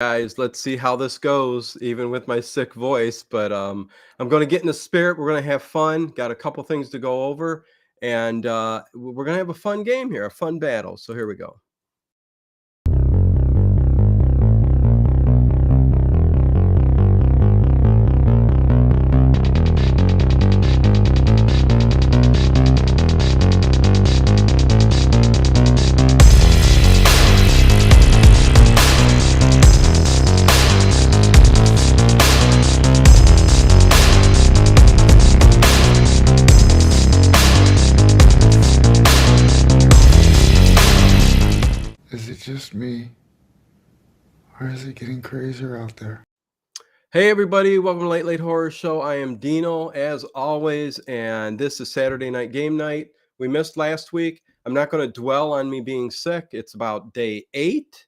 Guys, let's see how this goes, even with my sick voice. But I'm going to get in the spirit. We're going to have fun. Got a couple things to go over, and we're going to have a fun game here, a fun battle. So here we go. Is it just me? Or is it getting crazier out there? Hey everybody, welcome to Late Late Horror Show. I am Dino as always, and this is Saturday night game night. We missed last week. I'm not going to dwell on me being sick. It's about day 8,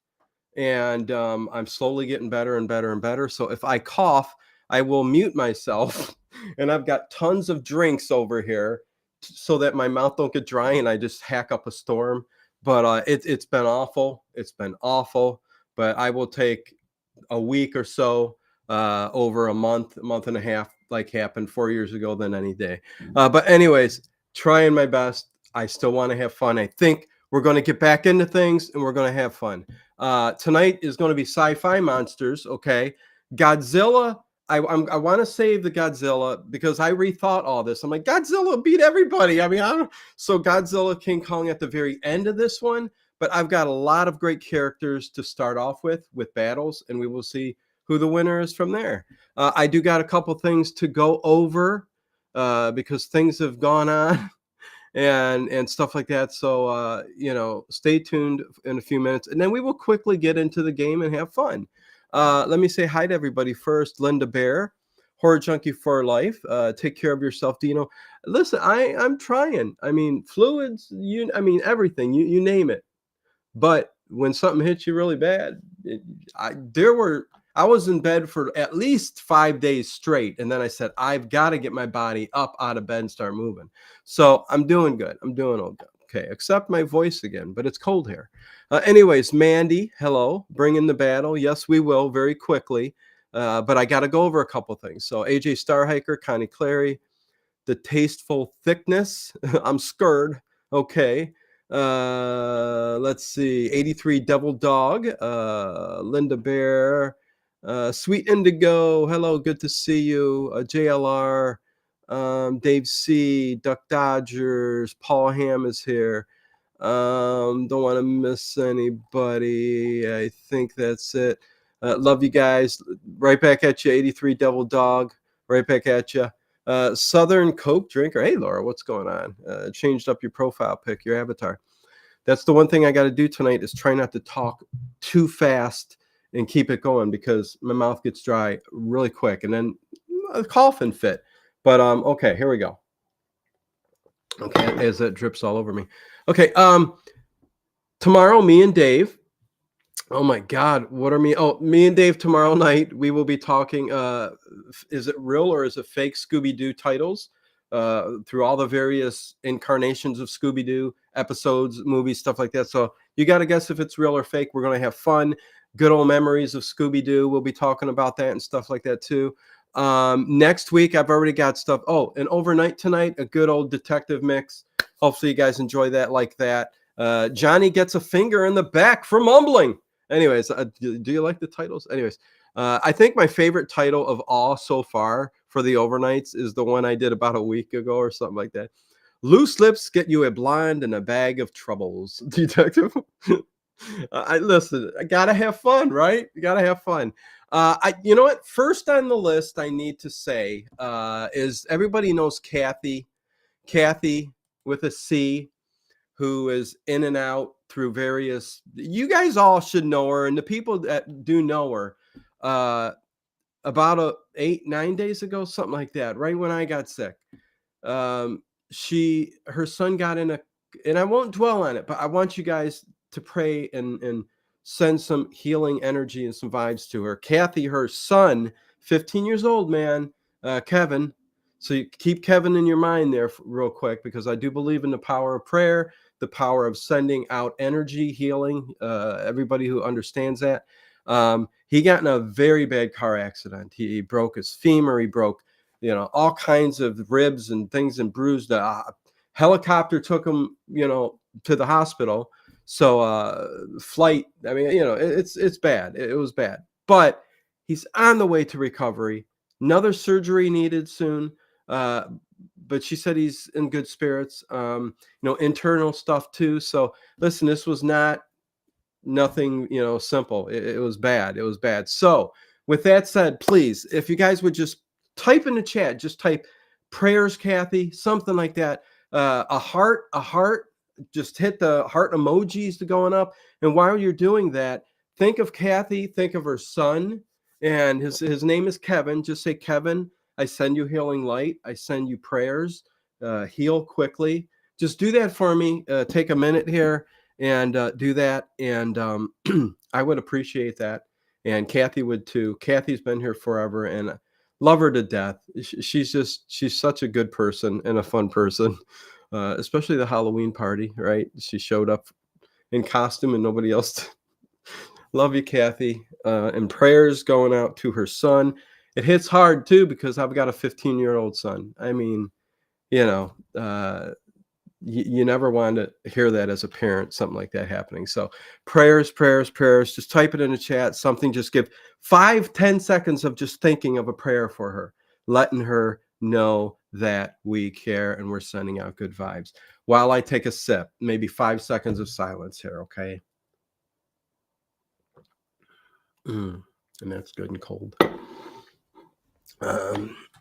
and I'm slowly getting better and better and better. So if I cough, I will mute myself. And I've got tons of drinks over here so that my mouth don't get dry and I just hack up a storm. But it's been awful. It's been awful. But I will take a week or so over a month and a half, like happened 4 years ago, than any day. But anyways, trying my best. I still want to have fun. I think we're going to get back into things and we're going to have fun. Tonight is going to be sci-fi monsters. Okay, Godzilla. I want to save the Godzilla because I rethought all this. I'm like, Godzilla beat everybody. I mean, so Godzilla, King Kong at the very end of this one. But I've got a lot of great characters to start off with battles, and we will see who the winner is from there. I do got a couple things to go over because things have gone on and stuff like that. So stay tuned in a few minutes, and then we will quickly get into the game and have fun. Let me say hi to everybody first. Linda Bear, Horror Junkie for Life. Take care of yourself, Dino. Listen, I'm trying. I mean, fluids. Everything. You name it. But when something hits you really bad, I was in bed for at least 5 days straight. And then I said, I've got to get my body up out of bed and start moving. So I'm doing good. I'm doing okay, except my voice again, but it's cold here. Anyways, Mandy, hello. Bring in the battle. Yes, we will very quickly. But I got to go over a couple things. So AJ Starhiker, Connie Clary, The Tasteful Thickness. I'm scared. Okay. Let's see. 83 Devil Dog. Linda Bear. Sweet Indigo, hello, good to see you. JLR, Dave C, Duck Dodgers, Paul Ham is here. Don't want to miss anybody. I think that's it. Love you guys. Right back at you, 83 Devil Dog. Right back at you. Southern Coke drinker. Hey, Laura, what's going on? Changed up your profile pic, your avatar. That's the one thing I got to do tonight is try not to talk too fast and keep it going because my mouth gets dry really quick and then a coughing fit. But okay, here we go. Okay, as it drips all over me. Okay, tomorrow, me and Dave. Oh my God, what are me? Oh, me and Dave tomorrow night. We will be talking. Is it real or is it fake Scooby-Doo titles? Through all the various incarnations of Scooby-Doo episodes, movies, stuff like that. So you got to guess if it's real or fake. We're going to have fun. Good old memories of Scooby-Doo. We'll be talking about that and stuff like that too. Next week, I've already got stuff. Oh, and overnight tonight, a good old detective mix. Hopefully you guys enjoy that like that. Johnny gets a finger in the back for mumbling. Anyways, do you like the titles? Anyways, I think my favorite title of all so far for the overnights is the one I did about a week ago or something like that. Loose lips get you a blind and a bag of troubles, detective. Listen. I gotta have fun, right? You gotta have fun. You know what? First on the list, I need to say is everybody knows Kathy with a C, who is in and out through various. You guys all should know her, and the people that do know her. About 8-9 days ago, something like that, right when I got sick. Her son got in and I won't dwell on it, but I want you guys to pray and send some healing energy and some vibes to her. Kathy, her son, 15 years old, man, Kevin. So you keep Kevin in your mind there real quick, because I do believe in the power of prayer, the power of sending out energy, healing. Everybody who understands that. He got in a very bad car accident. He broke his femur. He broke, all kinds of ribs and things and bruised. Helicopter took him, to the hospital. So flight. I mean, it's bad. It was bad, but he's on the way to recovery. Another surgery needed soon. Uh, but she said he's in good spirits. Internal stuff too. So listen, this was not nothing, simple. It was bad. It was bad. So with that said, please, if you guys would just type in the chat, just type prayers, Kathy, something like that. A heart, just hit the heart emojis to going up. And while you're doing that, think of Kathy, think of her son, and his name is Kevin. Just say, Kevin, I send you healing light. I send you prayers. Heal quickly. Just do that for me. Take a minute here and do that. And I would appreciate that. And Kathy would too. Kathy's been here forever and love her to death. She's such a good person and a fun person, especially the Halloween party, right? She showed up in costume and nobody else. Love you, Kathy. And prayers going out to her son. It hits hard too because I've got a 15-year-old son. I mean, you never want to hear that as a parent, something like that happening. So prayers, prayers, prayers. Just type it in the chat. Something. Just give 5-10 seconds of just thinking of a prayer for her, letting her know that we care and we're sending out good vibes. While I take a sip, maybe 5 seconds of silence here, okay? And that's good and cold.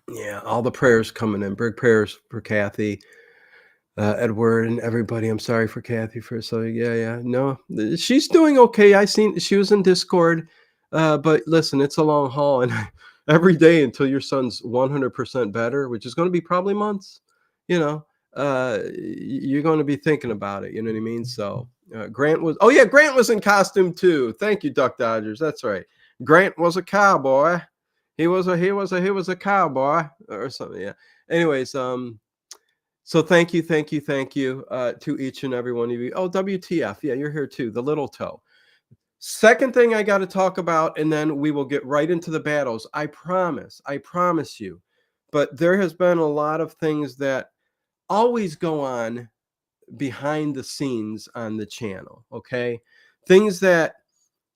Yeah, all the prayers coming in. Big prayers for Kathy. Edward and everybody. I'm sorry for Kathy for so yeah. No, she's doing okay. I seen she was in Discord, but listen, it's a long haul, and every day until your son's 100% better, which is going to be probably months. You're going to be thinking about it. You know what I mean? So Grant was. Oh yeah, Grant was in costume too. Thank you, Duck Dodgers. That's right. Grant was a cowboy. He was a cowboy or something. Yeah. Anyways, so thank you to each and every one of you. Oh, WTF. Yeah, you're here too. The little toe. Second thing I got to talk about, and then we will get right into the battles. I promise you. But there has been a lot of things that always go on behind the scenes on the channel, okay? Things that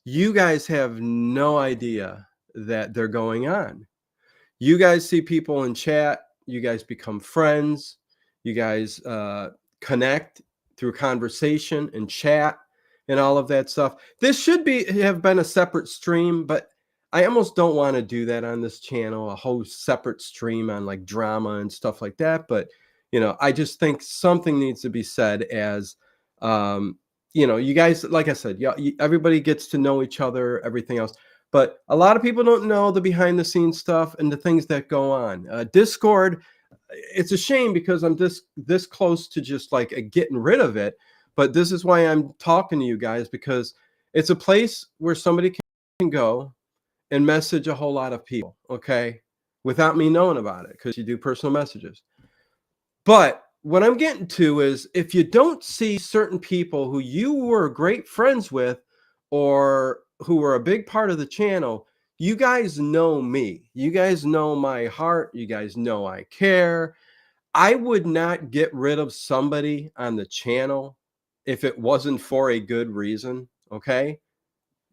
you guys have no idea that they're going on. You guys see people in chat, you guys become friends, you guys connect through conversation and chat and all of that stuff. This should have been a separate stream, but I almost don't want to do that on this channel, a whole separate stream on like drama and stuff like that. But I just think something needs to be said as you guys, like I said, yeah, everybody gets to know each other, everything else. But a lot of people don't know the behind the scenes stuff and the things that go on. Discord, it's a shame because I'm this close to just like getting rid of it. But this is why I'm talking to you guys, because it's a place where somebody can go and message a whole lot of people, okay, without me knowing about it, because you do personal messages. But what I'm getting to is if you don't see certain people who you were great friends with or who were a big part of the channel, you guys know me. You guys know my heart. You guys know I care. I would not get rid of somebody on the channel if it wasn't for a good reason, okay?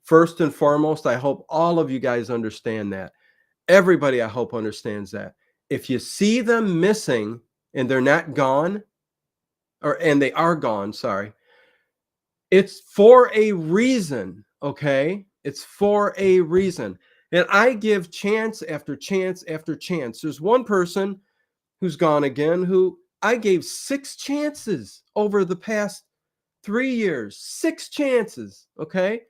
First and foremost, I hope all of you guys understand that. Everybody, I hope, understands that. If you see them missing and they're not gone, and they are gone, sorry, it's for a reason, okay? It's for a reason. And I give chance after chance after chance. There's one person who's gone again who I gave 6 chances over the past 3 years. 6 chances, okay?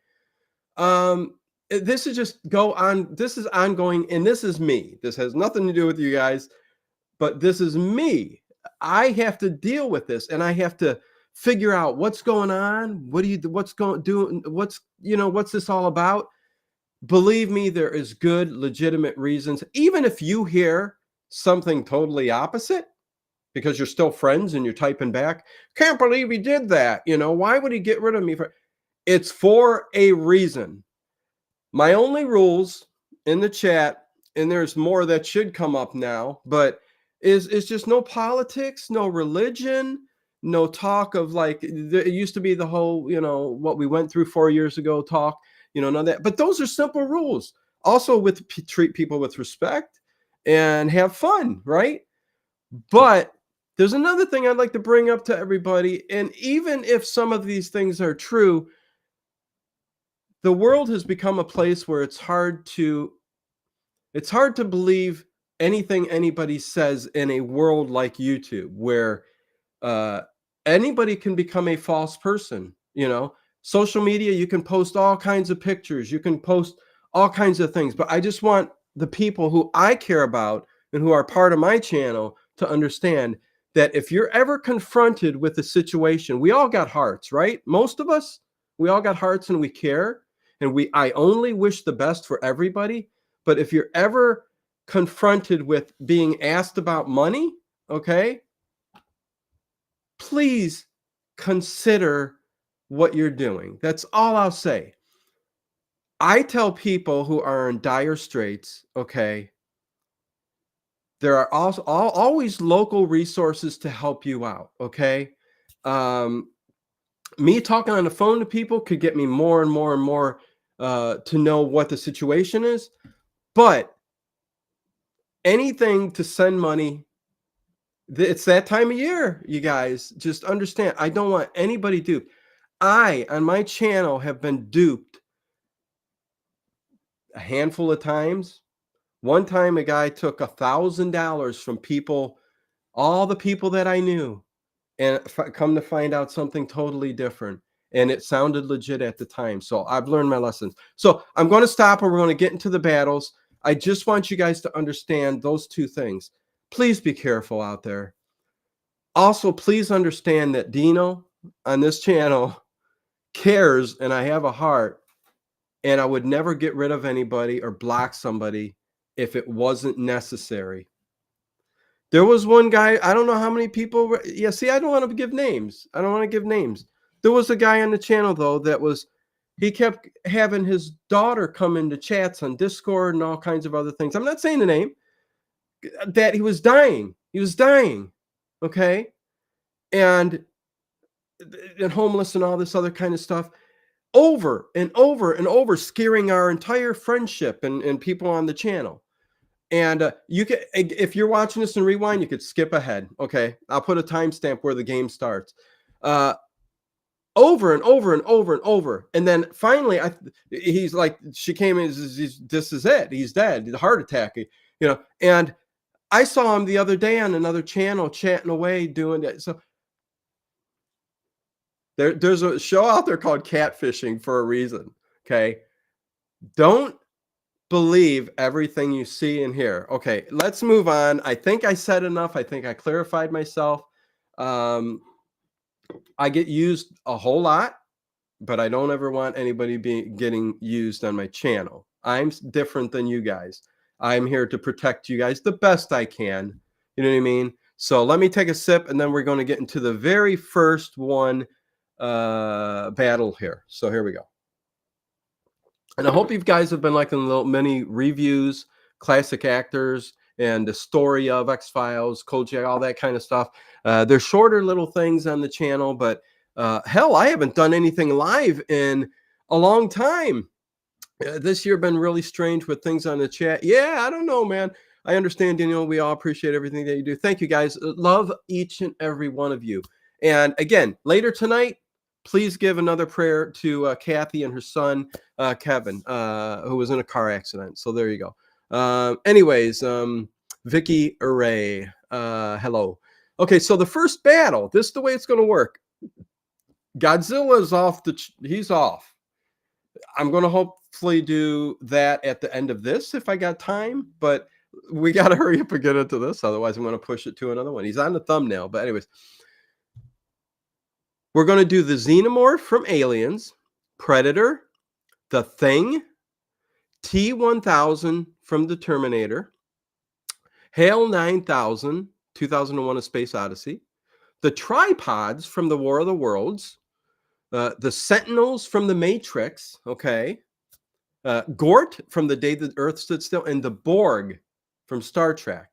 This is just go on. This is ongoing, and this is me. This has nothing to do with you guys, but this is me. I have to deal with this, and I have to figure out what's going on. What's this all about? Believe me, there is good, legitimate reasons. Even if you hear something totally opposite, because you're still friends and you're typing back, can't believe he did that. Why would he get rid of me? It's for a reason. My only rules in the chat, and there's more that should come up now, but is just no politics, no religion, no talk of like it used to be the whole, what we went through 4 years ago talk, none of that. But those are simple rules. Also, with treat people with respect and have fun, right? But there's another thing I'd like to bring up to everybody, and even if some of these things are true, the world has become a place where it's hard to believe anything anybody says in a world like YouTube, where uh, anybody can become a false person. Social media, you can post all kinds of pictures, you can post all kinds of things, but I just want the people who I care about and who are part of my channel to understand that if you're ever confronted with a situation, we all got hearts, right? Most of us, we all got hearts and we care, and I only wish the best for everybody. But if you're ever confronted with being asked about money, okay, please consider what you're doing. That's all I'll say. I tell people who are in dire straits, okay, there are also always local resources to help you out, okay? Um, Me talking on the phone to people could get me more and more and more to know what the situation is. But anything to send money, it's that time of year, you guys. Just understand, I don't want anybody duped. I, on my channel, have been duped a handful of times. One time, a guy took $1,000 from people, all the people that I knew, and come to find out something totally different. And it sounded legit at the time. So I've learned my lessons. So I'm going to stop, and we're going to get into the battles. I just want you guys to understand those two things. Please be careful out there. Also, please understand that Dino on this channel cares, and I have a heart, and I would never get rid of anybody or block somebody if it wasn't necessary. There was one guy, I don't know how many people were, yeah, see, I don't want to give names. I don't want to give names. There was a guy on the channel, though, he kept having his daughter come into chats on Discord and all kinds of other things. I'm not saying the name, that he was dying. He was dying, okay? And homeless and all this other kind of stuff, over and over and over, scaring our entire friendship and people on the channel. And you can, if you're watching this and rewind, you could skip ahead. Okay, I'll put a timestamp where the game starts. Over and over and over and over, and then finally, he's like, she came in. This is it. He's dead. The heart attack. And I saw him the other day on another channel chatting away, doing that. So there's a show out there called Catfishing for a reason. Okay, don't believe everything you see and hear. Okay, let's move on. I think I said enough. I think I clarified myself. I get used a whole lot, but I don't ever want anybody getting used on my channel. I'm different than you guys. I'm here to protect you guys the best I can. You know what I mean? So let me take a sip, and then we're going to get into the very first one battle here. So here we go. And I hope you guys have been liking the little mini reviews, classic actors, and the story of X-Files, Kojak, all that kind of stuff. They're shorter little things on the channel, but hell, I haven't done anything live in a long time. This year been really strange with things on the chat. Yeah, I don't know, man. I understand, Daniel. We all appreciate everything that you do. Thank you, guys. Love each and every one of you. And again, later tonight, please give another prayer to Kathy and her son, Kevin, who was in a car accident. So there you go. Anyways, Vicky Array, hello. Okay, so the first battle, this is the way it's going to work. Godzilla is off. He's off. I'm going to hopefully do that at the end of this if I got time, but we got to hurry up and get into this. Otherwise, I'm going to push it to another one. He's on the thumbnail, but anyways. We're going to do the Xenomorph from Aliens, Predator, The Thing, T-1000 from the Terminator, HAL 9000, 2001: A Space Odyssey, the Tripods from the War of the Worlds, the Sentinels from the Matrix, okay, Gort from The Day the Earth Stood Still, and the Borg from Star Trek.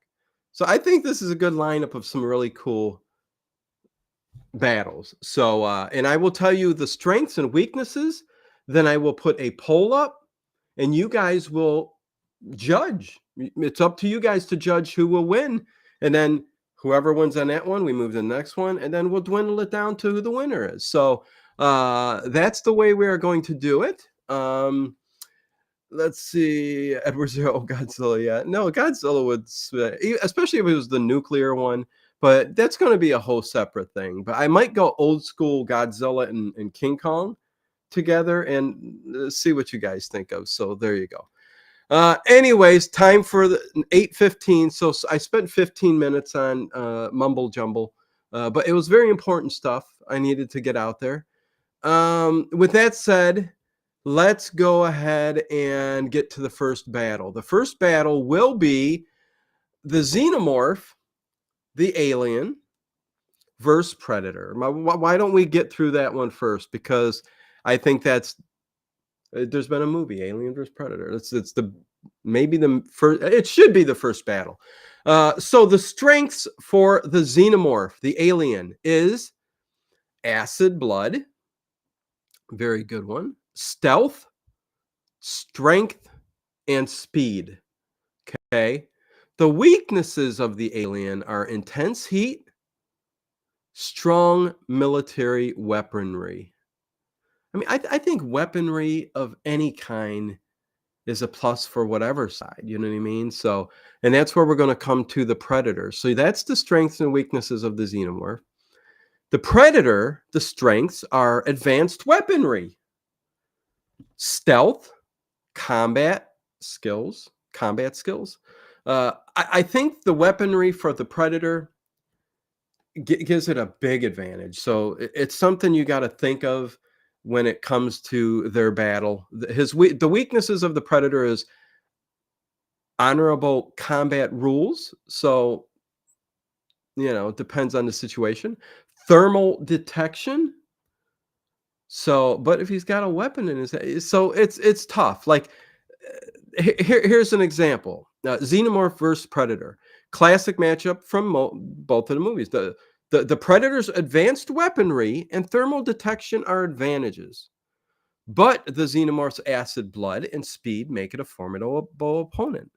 So I think this is a good lineup of some really cool battles. So, and I will tell you the strengths and weaknesses. Then I will put a poll up, and you guys will judge. It's up to you guys to judge who will win. And then whoever wins on that one, we move to the next one, and then we'll dwindle it down to who the winner is. So that's the way we are going to do it. Let's see. Edward Zero, Godzilla. Yeah, no, Godzilla would, especially if it was the nuclear one. But that's going to be a whole separate thing. But I might go old school Godzilla and King Kong together and see what you guys think of. So there you go. Anyways, time for the 8:15. So I spent 15 minutes on mumble jumble, but it was very important stuff I needed to get out there. With that said, let's go ahead and get to the first battle. The first battle will be the Xenomorph, the alien, versus Predator. Why don't we get through that one first? Because I think that's there's been a movie, Alien vs. Predator. It's the maybe the first. It should be the first battle. So the strengths for the Xenomorph, the alien, is acid blood. Very good one. Stealth, strength, and speed. Okay. The weaknesses of the alien are intense heat, strong military weaponry. I mean, I think weaponry of any kind is a plus for whatever side, you know what I mean? So, and that's where we're going to come to the Predator. So that's the strengths and weaknesses of the Xenomorph. The Predator, the strengths are advanced weaponry, stealth, combat skills. I think the weaponry for the Predator gives it a big advantage. So it's something you got to think of when it comes to their battle. The weaknesses of the Predator is honorable combat rules. So, it depends on the situation. Thermal detection. So, but if he's got a weapon in his head, so it's tough. Like here's an example: Xenomorph versus Predator, classic matchup from both of the movies. The Predator's advanced weaponry and thermal detection are advantages, but the Xenomorph's acid blood and speed make it a formidable opponent.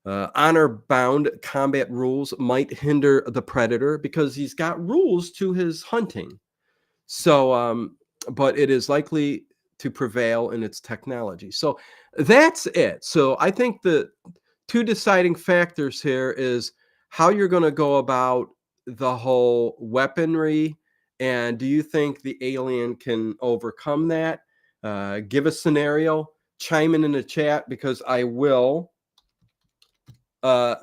Honor-bound combat rules might hinder the Predator because he's got rules to his hunting. So, but it is likely to prevail in its technology. So that's it. So I think the two deciding factors here is how you're going to go about the whole weaponry, and do you think the alien can overcome that? Give a scenario, chime in the chat, because I will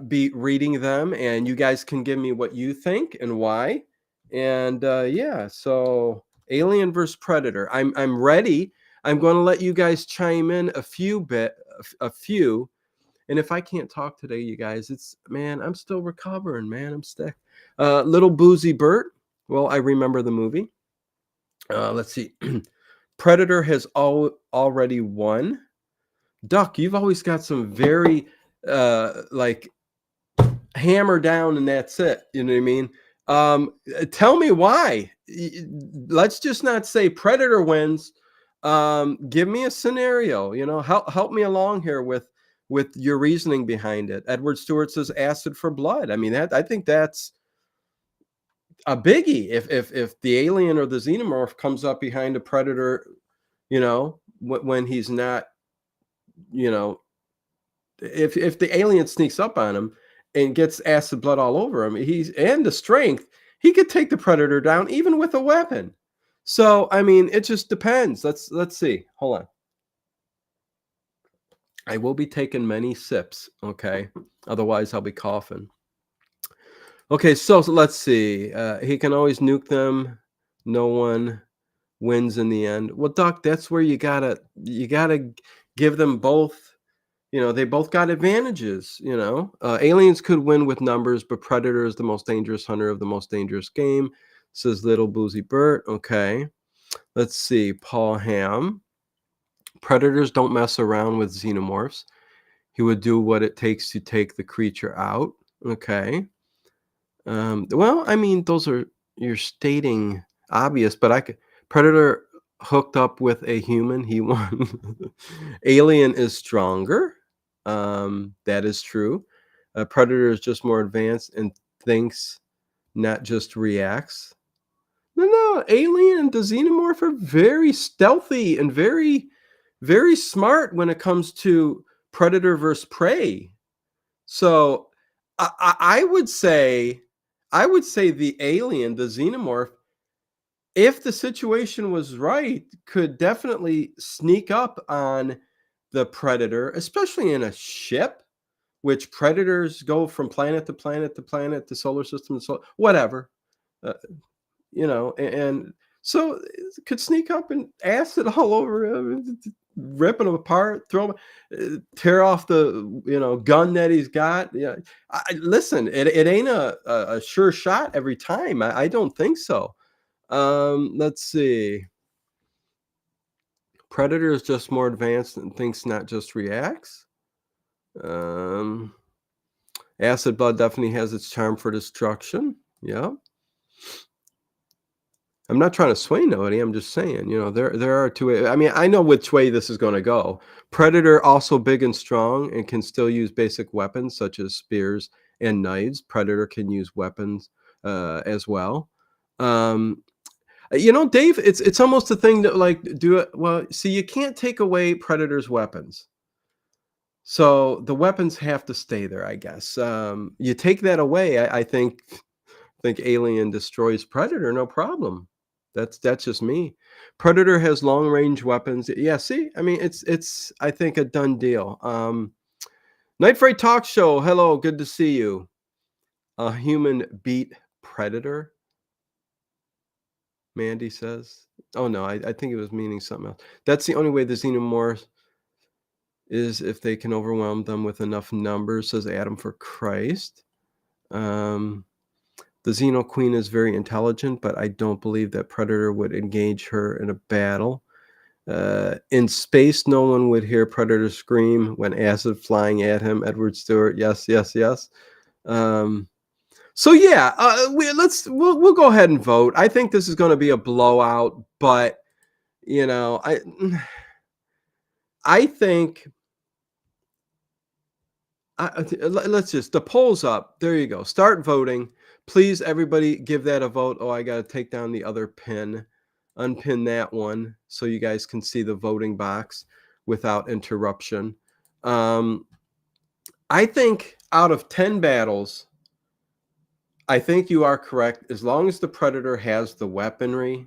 be reading them, and you guys can give me what you think and why. And yeah, so Alien versus Predator. I'm ready. I'm going to let you guys chime in a few. And if I can't talk today, you guys, I'm still recovering, man. I'm sick. Little Boozy Bert. Well, I remember the movie. Let's see. Predator has already won. Duck, you've always got some very like hammer down and that's it. You know what I mean? Tell me why. Let's just not say Predator wins. Give me a scenario. Help me along here with your reasoning behind it. Edward Stewart says acid for blood. I mean, I think that's a biggie. If the alien or the Xenomorph comes up behind a Predator, when he's not, if the alien sneaks up on him and gets acid blood all over him, and the strength, he could take the Predator down even with a weapon. So, I mean, it just depends. Let's see. Hold on. I will be taking many sips, okay? Otherwise, I'll be coughing. Okay, so let's see. He can always nuke them. No one wins in the end. Well, Doc, that's where you gotta give them both. They both got advantages. Aliens could win with numbers, but Predator is the most dangerous hunter of the most dangerous game, says Little Boozy Bert. Okay, let's see. Paul Ham. Predators don't mess around with xenomorphs. He would do what it takes to take the creature out. Okay. Well, I mean, those are you're stating obvious, but I could Predator hooked up with a human, he won. Alien is stronger. That is true. Predator is just more advanced and thinks, not just reacts. No, Alien and the Xenomorph are very stealthy and very, very smart when it comes to predator versus prey. So I would say the alien, the xenomorph, if the situation was right, could definitely sneak up on the predator, especially in a ship, which predators go from planet to planet to planet to solar system to whatever. Uh, and so it could sneak up and acid all over him, ripping him apart, tear off the gun that he's got. Yeah, listen, it ain't a sure shot every time. I don't think so. Let's see. Predator is just more advanced and thinks, not just reacts. Acid blood definitely has its charm for destruction. Yeah. I'm not trying to sway nobody. I'm just saying, there are two ways. I mean, I know which way this is going to go. Predator also big and strong and can still use basic weapons such as spears and knives. Predator can use weapons as well. Dave, it's almost a thing that like do it. Well, see, you can't take away Predator's weapons. So the weapons have to stay there, I guess. You take that away, I think Alien destroys Predator, no problem. That's just me. Predator has long range weapons. Yeah, see, I mean, it's I think a done deal. Night Fright Talk Show. Hello, good to see you. A human beat Predator. Mandy says. Oh no, I think it was meaning something else. That's the only way the xenomorphs is if they can overwhelm them with enough numbers, says Adam for Christ. The Xeno Queen is very intelligent, but I don't believe that Predator would engage her in a battle. In space, no one would hear Predator scream when acid flying at him. Edward Stewart, yes, yes, yes. So yeah, we'll go ahead and vote. I think this is going to be a blowout, but I think let's just the polls up. There you go. Start voting. Please, everybody, give that a vote. Oh, I got to take down the other pin, unpin that one so you guys can see the voting box without interruption. I think out of 10 battles, I think you are correct. As long as the Predator has the weaponry,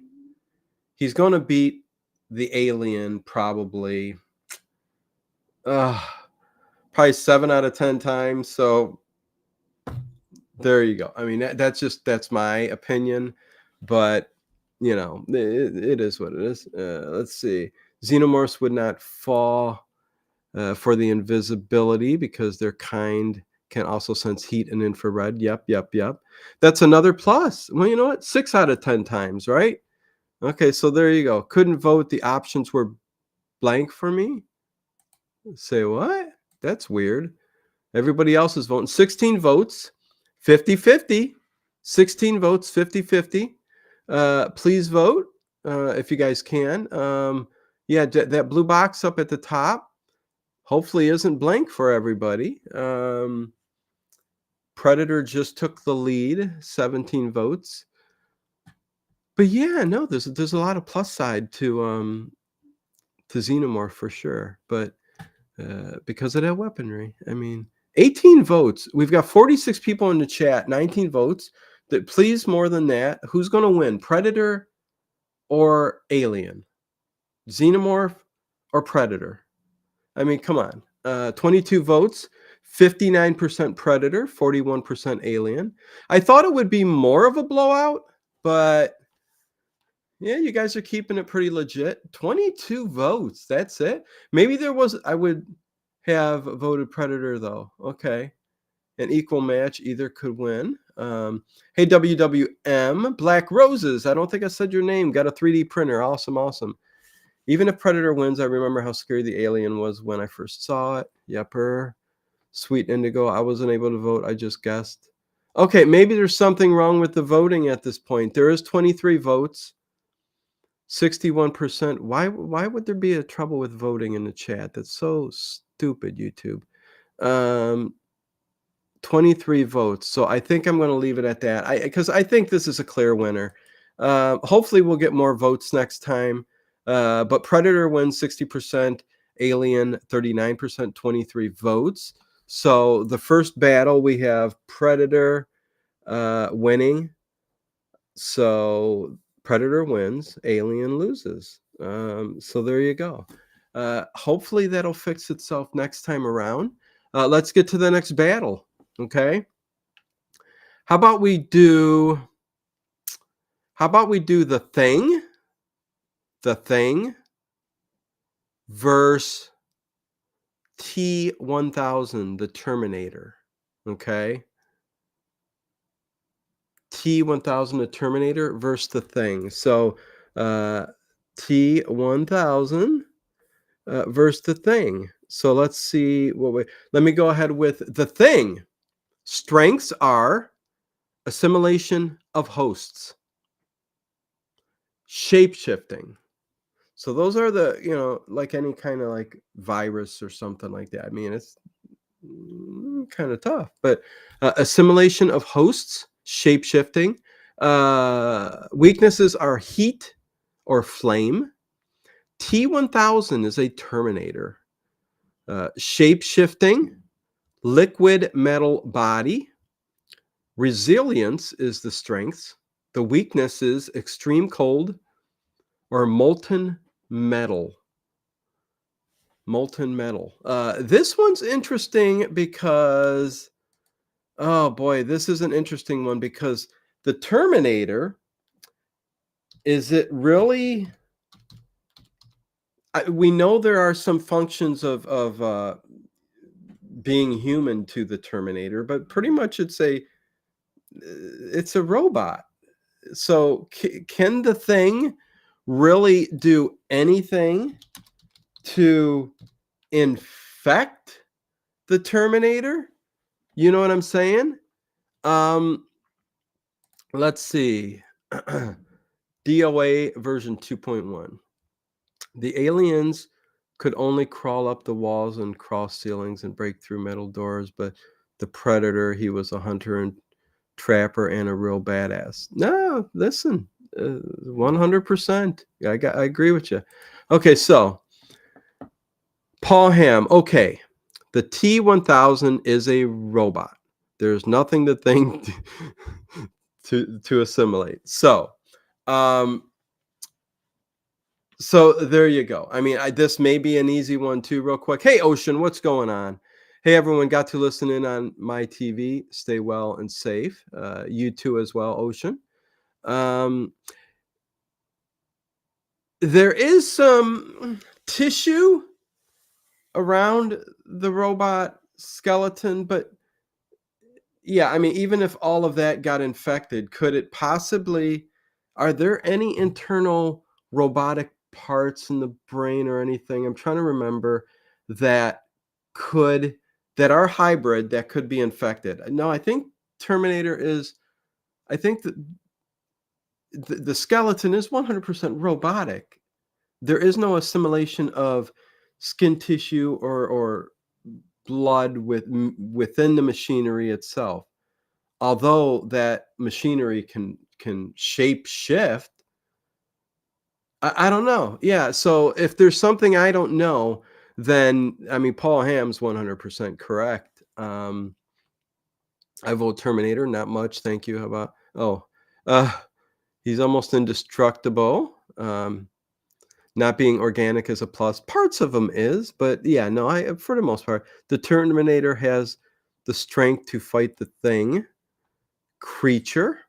he's going to beat the Alien probably 7 out of 10 times. So there you go. I mean, that's my opinion, but it is what it is. Let's see. Xenomorphs would not fall for the invisibility because their kind can also sense heat and infrared. Yep. That's another plus. Well, you know what? 6 out of 10 times, right? Okay, so there you go. Couldn't vote. The options were blank for me. Say what? That's weird. Everybody else is voting. 16 votes, 50-50. 16 votes, 50-50. Please vote if you guys can. Yeah, that blue box up at the top hopefully isn't blank for everybody. Predator just took the lead, 17 votes. But yeah, no, there's a lot of plus side to Xenomorph for sure. But because of that weaponry, I mean, 18 votes. We've got 46 people in the chat, 19 votes. Please, more than that. Who's going to win, Predator or Alien? Xenomorph or Predator? I mean, come on. 22 votes, 59% Predator, 41% Alien. I thought it would be more of a blowout, but yeah, you guys are keeping it pretty legit. 22 votes. That's it. Maybe I would have voted Predator though. Okay. An equal match. Either could win. Hey, WWM. Black Roses. I don't think I said your name. Got a 3D printer. Awesome. Even if Predator wins, I remember how scary the alien was when I first saw it. Yepper. Sweet Indigo, I wasn't able to vote. I just guessed. Okay, maybe there's something wrong with the voting at this point. There is 23 votes, 61%. Why would there be a trouble with voting in the chat? That's so stupid, YouTube. 23 votes. So I think I'm going to leave it at that. Because I think this is a clear winner. Hopefully we'll get more votes next time. But Predator wins 60%, Alien 39%, 23 votes. So the first battle we have Predator winning. So Predator wins, Alien loses. So there you go. Hopefully that'll fix itself next time around. Let's get to the next battle. Okay. How about we do the Thing? The Thing versus T-1000, the Terminator. Okay. T-1000, the Terminator versus the Thing. So T-1000 versus the Thing. So let's see let me go ahead with the Thing. Strengths are assimilation of hosts, shape-shifting. So those are the, like any kind of like virus or something like that. I mean, it's kind of tough, but assimilation of hosts, shape-shifting. Weaknesses are heat or flame. T-1000 is a Terminator. Shape-shifting, liquid metal body. Resilience is the strengths. The weakness is extreme cold or molten metal. Molten metal. This one's interesting because, oh boy, this is an interesting one because the Terminator, is it really? We know there are some functions of being human to the Terminator, but pretty much it's a robot. So can the Thing really do anything to infect the Terminator? You know what I'm saying? Let's see. DOA version 2.1. The aliens could only crawl up the walls and cross ceilings and break through metal doors, but the Predator, he was a hunter and trapper and a real badass. No, listen, 100%. I agree with you. Okay, so Paul Ham. Okay, the T-1000 is a robot. There's nothing the Thing to assimilate. So there you go. I mean, this may be an easy one too, real quick. Hey, Ocean, what's going on? Hey, everyone, got to listen in on my TV. Stay well and safe. You too as well, Ocean. There is some tissue around the robot skeleton, but yeah, I mean, even if all of that got infected, could it possibly, are there any internal robotic parts in the brain or anything? I'm trying to remember that are hybrid that could be infected. No, I think Terminator is, I think that the skeleton is 100% robotic. There is no assimilation of skin tissue or blood within the machinery itself. Although that machinery can shape shift, I don't know. Yeah, so if there's something I don't know, then I mean Paul Ham's 100% correct. I vote Terminator, not much. Thank you. How about he's almost indestructible. Not being organic is a plus. Parts of him is, but yeah, no, for the most part, the Terminator has the strength to fight the Thing. Creature.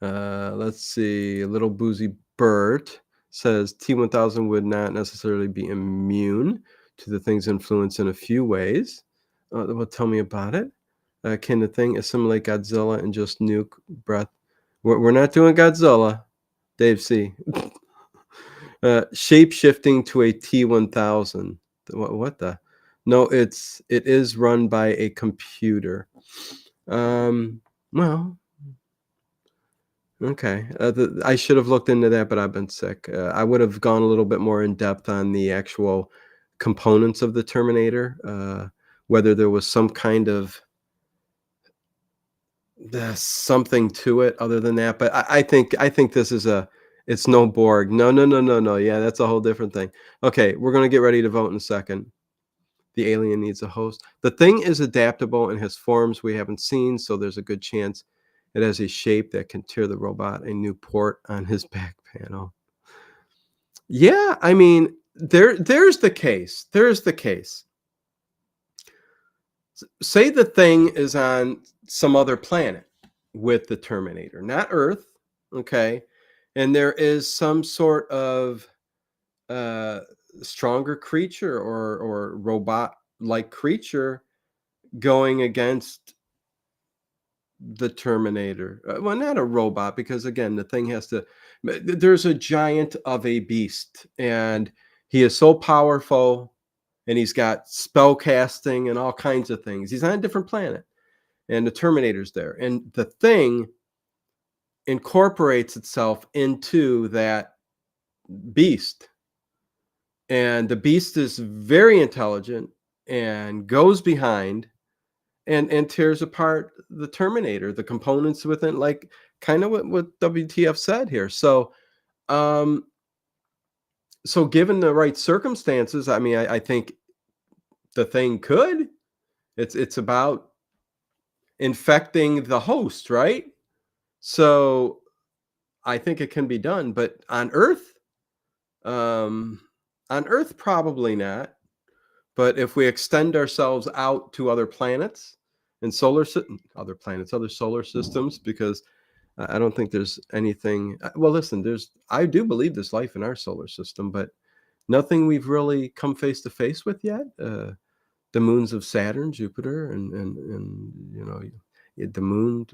Let's see. Little Boozy Bert says T-1000 would not necessarily be immune to the Thing's influence in a few ways. Well, tell me about it. Can the Thing assimilate Godzilla and just nuke breath? We're not doing Godzilla, Dave C. Shape shifting to a T-1000. What the? No, it is run by a computer. Um, well, okay. I should have looked into that, but I've been sick. I would have gone a little bit more in depth on the actual components of the Terminator, whether there was some kind of something to it other than that. But I think this is it's no Borg. No, no, no, no, no. Yeah, that's a whole different thing. Okay, we're gonna get ready to vote in a second. The alien needs a host. The thing is adaptable and has forms we haven't seen, so there's a good chance it has a shape that can tear the robot a new port on his back panel. Yeah, I mean, there's the case. There's the case. Say the thing is on some other planet with the Terminator, not Earth, okay? And there is some sort of uh stronger creature or robot like creature going against the Terminator. Well, not a robot, because again, the thing has to. There's a giant of a beast, and he is so powerful, and he's got spell casting and all kinds of things. He's on a different planet, and the Terminator's there, and the thing incorporates itself into that beast, and the beast is very intelligent and goes behind and tears apart the Terminator, the components within, like kind of what WTF said here. Um, so given the right circumstances, I mean, I think the thing could. It's about infecting the host, right? So I think it can be done, but um, on Earth, probably not. But if we extend ourselves out to other planets and other planets, other solar systems, because I don't think there's anything. Well, listen, I do believe there's life in our solar system, but nothing we've really come face to face with yet. The moons of Saturn, Jupiter, and the moon,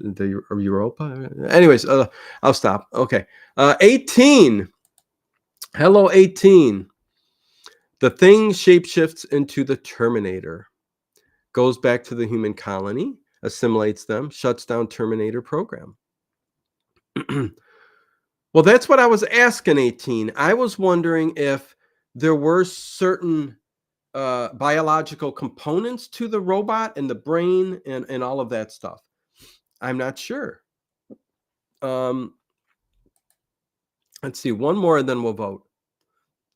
or Europa. Anyways, I'll stop. Okay, 18. Hello, 18. The thing shapeshifts into the Terminator, goes back to the human colony, assimilates them, shuts down Terminator program. Well, that's what I was asking, 18. I was wondering if there were certain biological components to the robot and the brain and all of that stuff. I'm not sure. Um, let's see, one more and then we'll vote.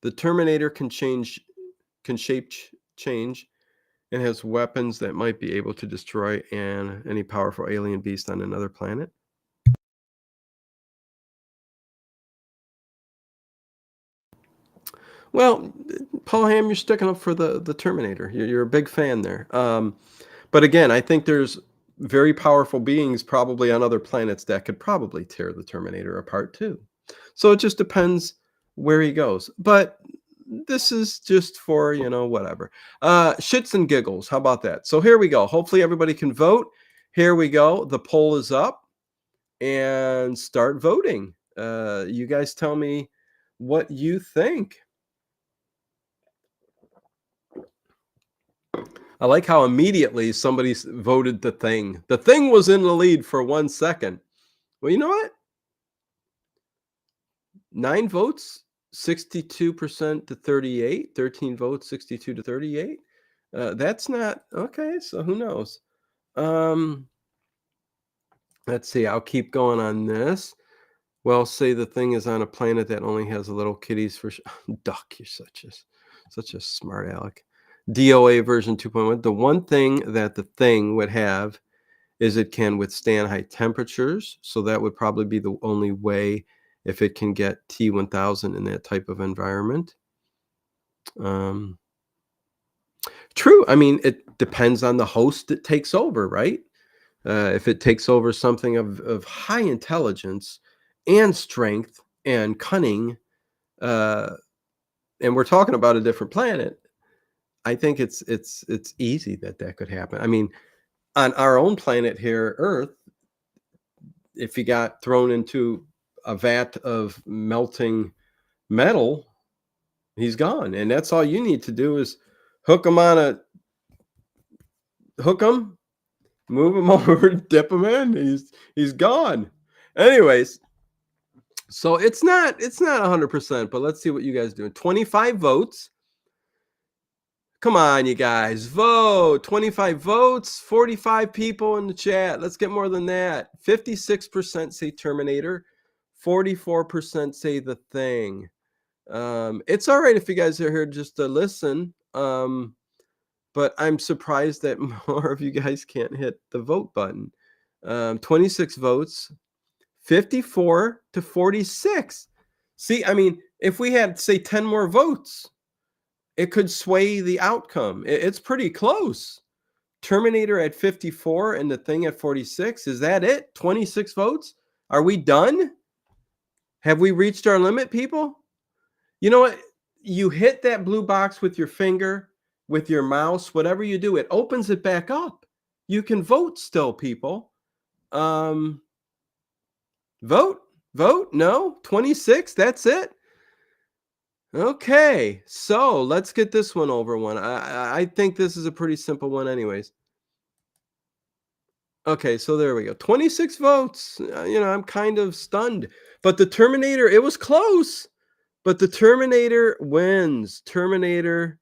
The Terminator can change, and has weapons that might be able to destroy any powerful alien beast on another planet. Well, Paul Ham, you're sticking up for the Terminator. You're a big fan there. But again, I think there's very powerful beings probably on other planets that could probably tear the Terminator apart too. So it just depends where he goes. But this is just for, whatever. Shits and giggles. How about that? So here we go. Hopefully everybody can vote. Here we go. The poll is up, and start voting. You guys tell me what you think. I like how immediately somebody voted the thing. The thing was in the lead for 1 second. Well, you know what? 9 votes, 62% to 38. 13 votes, 62 to 38. That's not okay. So who knows? Let's see. I'll keep going on this. Well, say the thing is on a planet that only has little kitties for Duck. You're such a smart aleck. DOA version 2.1. The one thing that the thing would have is it can withstand high temperatures. So that would probably be the only way, if it can get T-1000 in that type of environment. True. I mean, it depends on the host that takes over, right? If it takes over something of high intelligence and strength and cunning, uh, and we're talking about a different planet, I think it's easy that could happen. I mean, on our own planet here, Earth, if you got thrown into a vat of melting metal, He's gone, and that's all you need to do is hook him on a hook him, move him over, dip him in. He's gone. Anyways, so it's not 100%, but let's see what you guys do. 25 votes. Come on, you guys, vote. 25 votes, 45 people in the chat. Let's get more than that. 56% say Terminator, 44% say The Thing. It's all right if you guys are here just to listen. But I'm surprised that more of you guys can't hit the vote button. 26 votes, 54 to 46. See, I mean, if we had, say, 10 more votes, it could sway the outcome. It's pretty close. Terminator at 54 and The Thing at 46. Is that it? 26 votes? Are we done? Have we reached our limit, people? You know what? You hit that blue box with your finger, with your mouse, whatever you do, it opens it back up. You can vote still, people. Vote? No? 26? That's it? Okay, so let's get this one over one. I think this is a pretty simple one anyways. Okay, so there we go. 26 votes. I'm kind of stunned. But the Terminator, it was close. But the Terminator wins. Terminator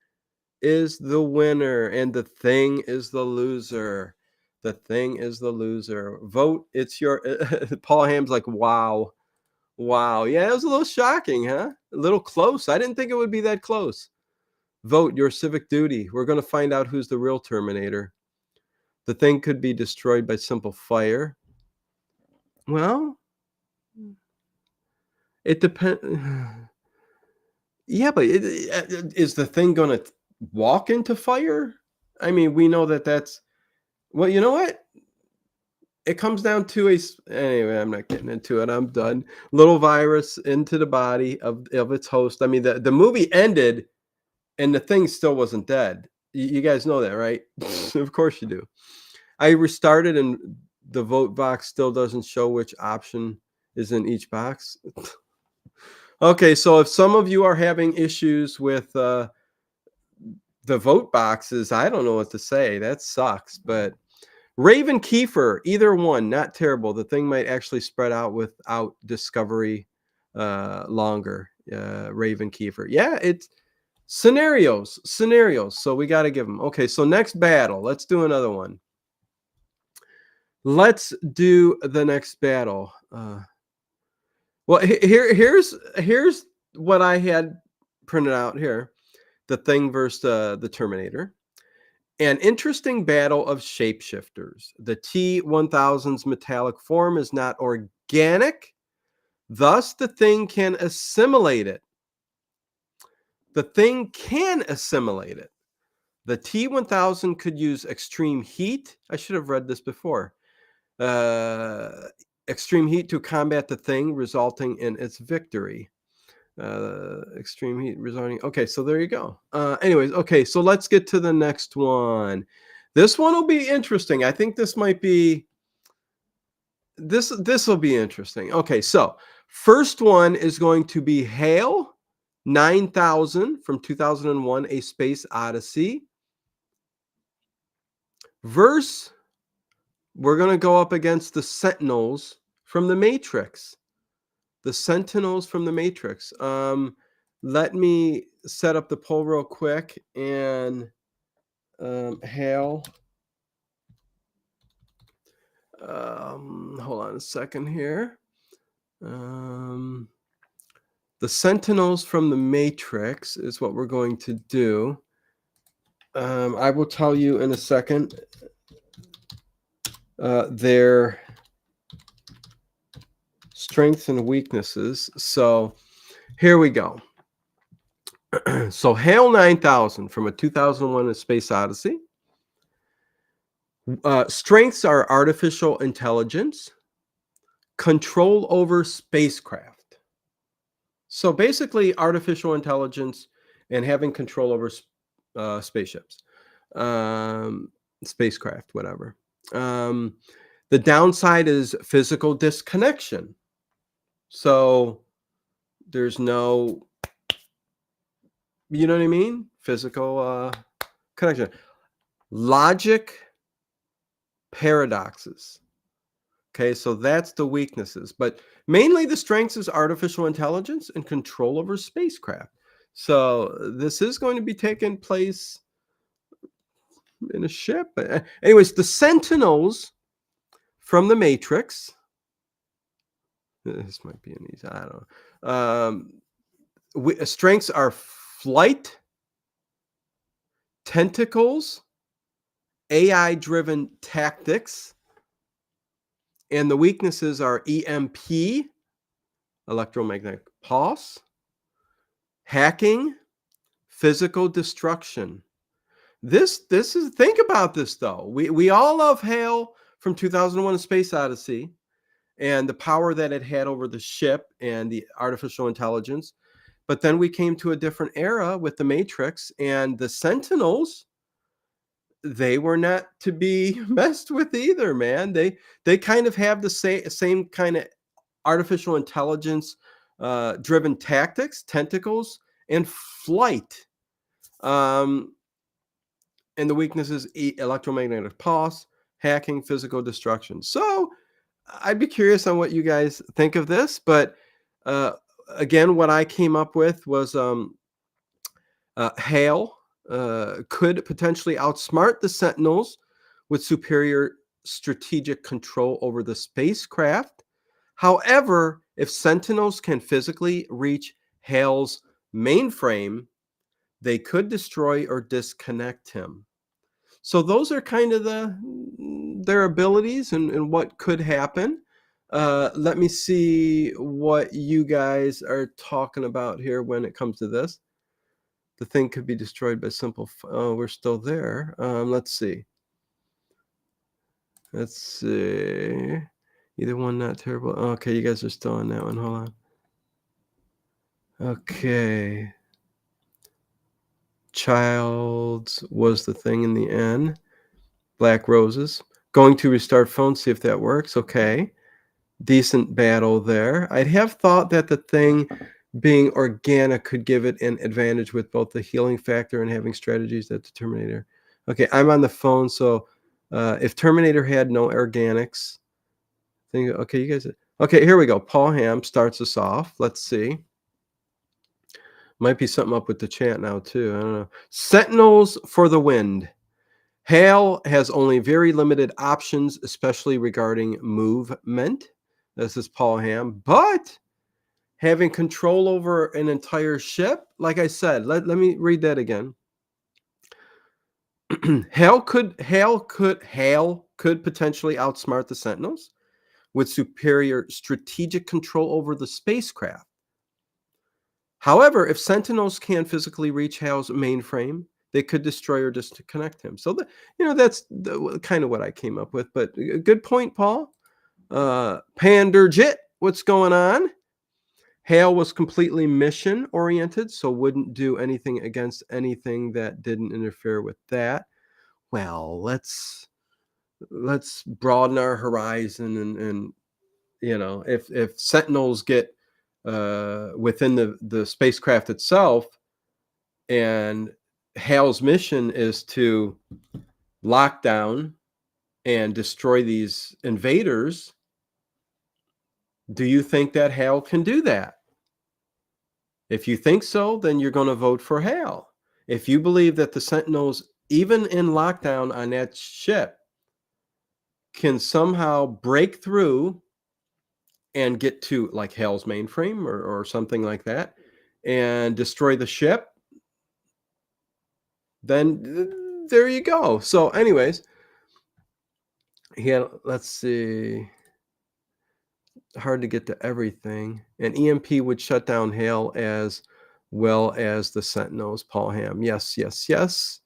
is the winner, and The Thing is the loser. The Thing is the loser. Vote. It's your... Paul Ham's like, wow. Wow. Yeah, it was a little shocking, huh? A little close. I didn't think it would be that close. Vote your civic duty. We're going to find out who's the real Terminator. The Thing could be destroyed by simple fire. Well, it depends. Yeah, but is the Thing going to walk into fire? I mean, we know that's... Well, you know what? It comes down to anyway, I'm not getting into it. I'm done. Little virus into the body of its host. I mean, the movie ended and the Thing still wasn't dead. You guys know that, right? Of course you do. I restarted and the vote box still doesn't show which option is in each box. Okay, so if some of you are having issues with the vote boxes, I don't know what to say. That sucks, but Raven Kiefer, either one, not terrible. The Thing might actually spread out without discovery longer. Raven Kiefer. Yeah, it's scenarios. So we got to give them. Okay, so next battle. Let's do another one. Let's do the next battle. Well, here's what I had printed out here. The Thing versus the Terminator. An interesting battle of shapeshifters. The T-1000's metallic form is not organic. Thus, the Thing can assimilate it. The Thing can assimilate it. The T-1000 could use extreme heat. I should have read this before. Extreme heat to combat the Thing, resulting in its victory. Extreme heat resulting. Okay, so there you go. Anyways, okay, so let's get to the next one. This one will be interesting. I think this might be this will be interesting. Okay, so first one is going to be HAL 9000 from 2001, A Space Odyssey. Verse, we're going to go up against the Sentinels from the Matrix. The Sentinels from the Matrix. Let me set up the poll real quick and HAL. Hold on a second here. The Sentinels from the Matrix is what we're going to do. I will tell you in a second their strengths and weaknesses. So here we go. So HAL 9000 from a 2001 A Space Odyssey. Strengths are artificial intelligence, control over spacecraft. So basically artificial intelligence and having control over spaceships, spacecraft, whatever. The downside is physical disconnection. So there's no You know what I mean? Physical connection. Logic paradoxes. Okay, so that's the weaknesses, but mainly the strengths is artificial intelligence and control over spacecraft. So this is going to be taking place in a ship. Anyways, the Sentinels from the Matrix. This might be an easy. I don't know. Strengths are flight, tentacles, AI-driven tactics, and the weaknesses are EMP, electromagnetic pulse, hacking, physical destruction. This is think about this though. We all love HAL from 2001: A Space Odyssey and the power that it had over the ship and the artificial intelligence. But then we came to a different era with the Matrix and the Sentinels. They were not to be messed with either, man. They kind of have the same kind of artificial intelligence driven tactics, tentacles, and flight. Um, and the weaknesses: electromagnetic pulse, hacking, physical destruction. So I'd be curious on what you guys think of this, but uh, again, what I came up with was Hale could potentially outsmart the Sentinels with superior strategic control over the spacecraft. However, if Sentinels can physically reach Hale's mainframe, they could destroy or disconnect him. So those are kind of their abilities and what could happen. Let me see what you guys are talking about here when it comes to this. The thing could be destroyed by simple. Oh, we're still there. Let's see. Let's see. Either one not terrible. Okay, you guys are still on that one. Hold on. Okay. Childs was the thing in the end. Black roses. Going to restart phone, see if that works. Okay. Decent battle there. I'd have thought that the thing being organic could give it an advantage with both the healing factor and having strategies that the Terminator. Okay, I'm on the phone, so if Terminator had no organics, okay, you guys. Okay, here we go. Paul Ham starts us off. Let's see. Might be something up with the chat now too. I don't know. Sentinels for the wind. Hale has only very limited options, especially regarding movement. This is Paul Ham, but having control over an entire ship, like I said, let me read that again. Hale could potentially outsmart the Sentinels with superior strategic control over the spacecraft. However, if Sentinels can physically reach Hale's mainframe, they could destroy or disconnect him. So, that's kind of what I came up with. But good point, Paul. Panderjit, what's going on? Hale was completely mission oriented, so wouldn't do anything against anything that didn't interfere with that. Well, let's broaden our horizon and if Sentinels get within the spacecraft itself, and Hale's mission is to lock down and destroy these invaders, do you think that Hale can do that? If you think so, then you're going to vote for Hale. If you believe that the Sentinels, even in lockdown on that ship, can somehow break through and get to like Hale's mainframe or something like that and destroy the ship, then there you go. So anyways, let's see. Hard to get to everything. And EMP would shut down Hale as well as the Sentinels. Paul Ham. Yes, yes, yes.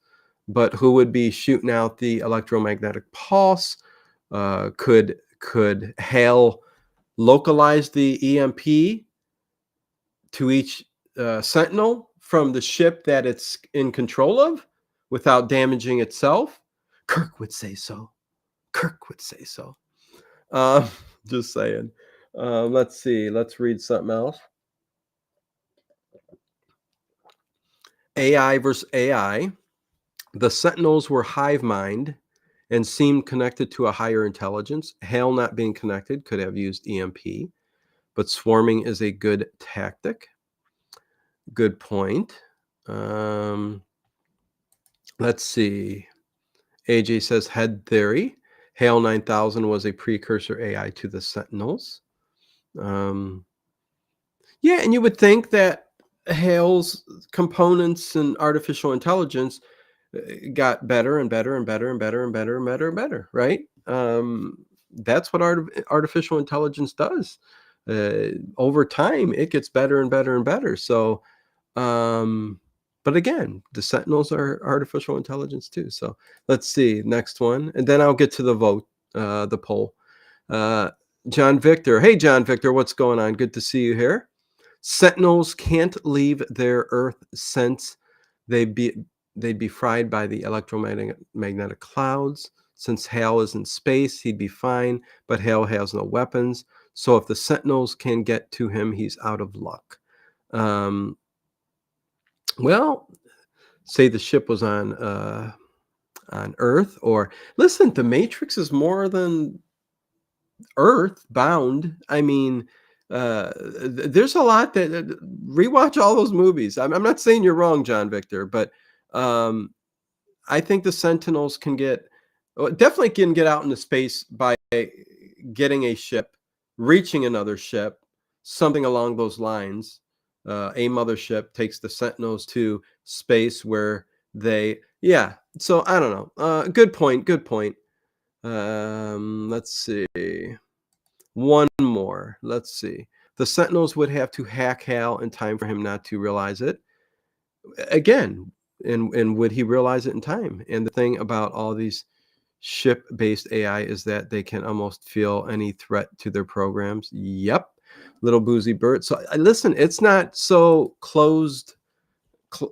But who would be shooting out the electromagnetic pulse? Could Hale localize the EMP to each Sentinel from the ship that it's in control of without damaging itself? Kirk would say so. Kirk would say so. Um, just saying. Let's see. Let's read something else. AI versus AI. The Sentinels were hive mind and seemed connected to a higher intelligence. Hale not being connected could have used EMP, but swarming is a good tactic. Good point. Let's see. AJ says head theory. Hale 9000 was a precursor AI to the Sentinels. Yeah, and you would think that Hale's components and artificial intelligence got better and better and better and better and better and better and better, right? That's what artificial intelligence does. Over time, it gets better and better and better. So, but again, the Sentinels are artificial intelligence too. So let's see next one, and then I'll get to the vote, the poll. Uh, John Victor, hey John Victor, what's going on? Good to see you here. Sentinels can't leave their Earth since they'd be fried by the electromagnetic clouds. Since Hale is in space, he'd be fine, but Hale has no weapons. So if the Sentinels can get to him, he's out of luck. Well, say the ship was on Earth, or listen, the Matrix is more than Earth bound. I mean, there's a lot that rewatch all those movies. I'm not saying you're wrong, John Victor, but I think the Sentinels definitely can get out into space by getting a ship, reaching another ship, something along those lines. A mothership takes the Sentinels to space where yeah. So I don't know. Good point. Good point. Let's see. One more. Let's see. The Sentinels would have to hack Hal in time for him not to realize it. Again, and would he realize it in time? And the thing about all these ship-based AI is that they can almost feel any threat to their programs. Yep. Little Boozy Bert. So listen, it's not so closed.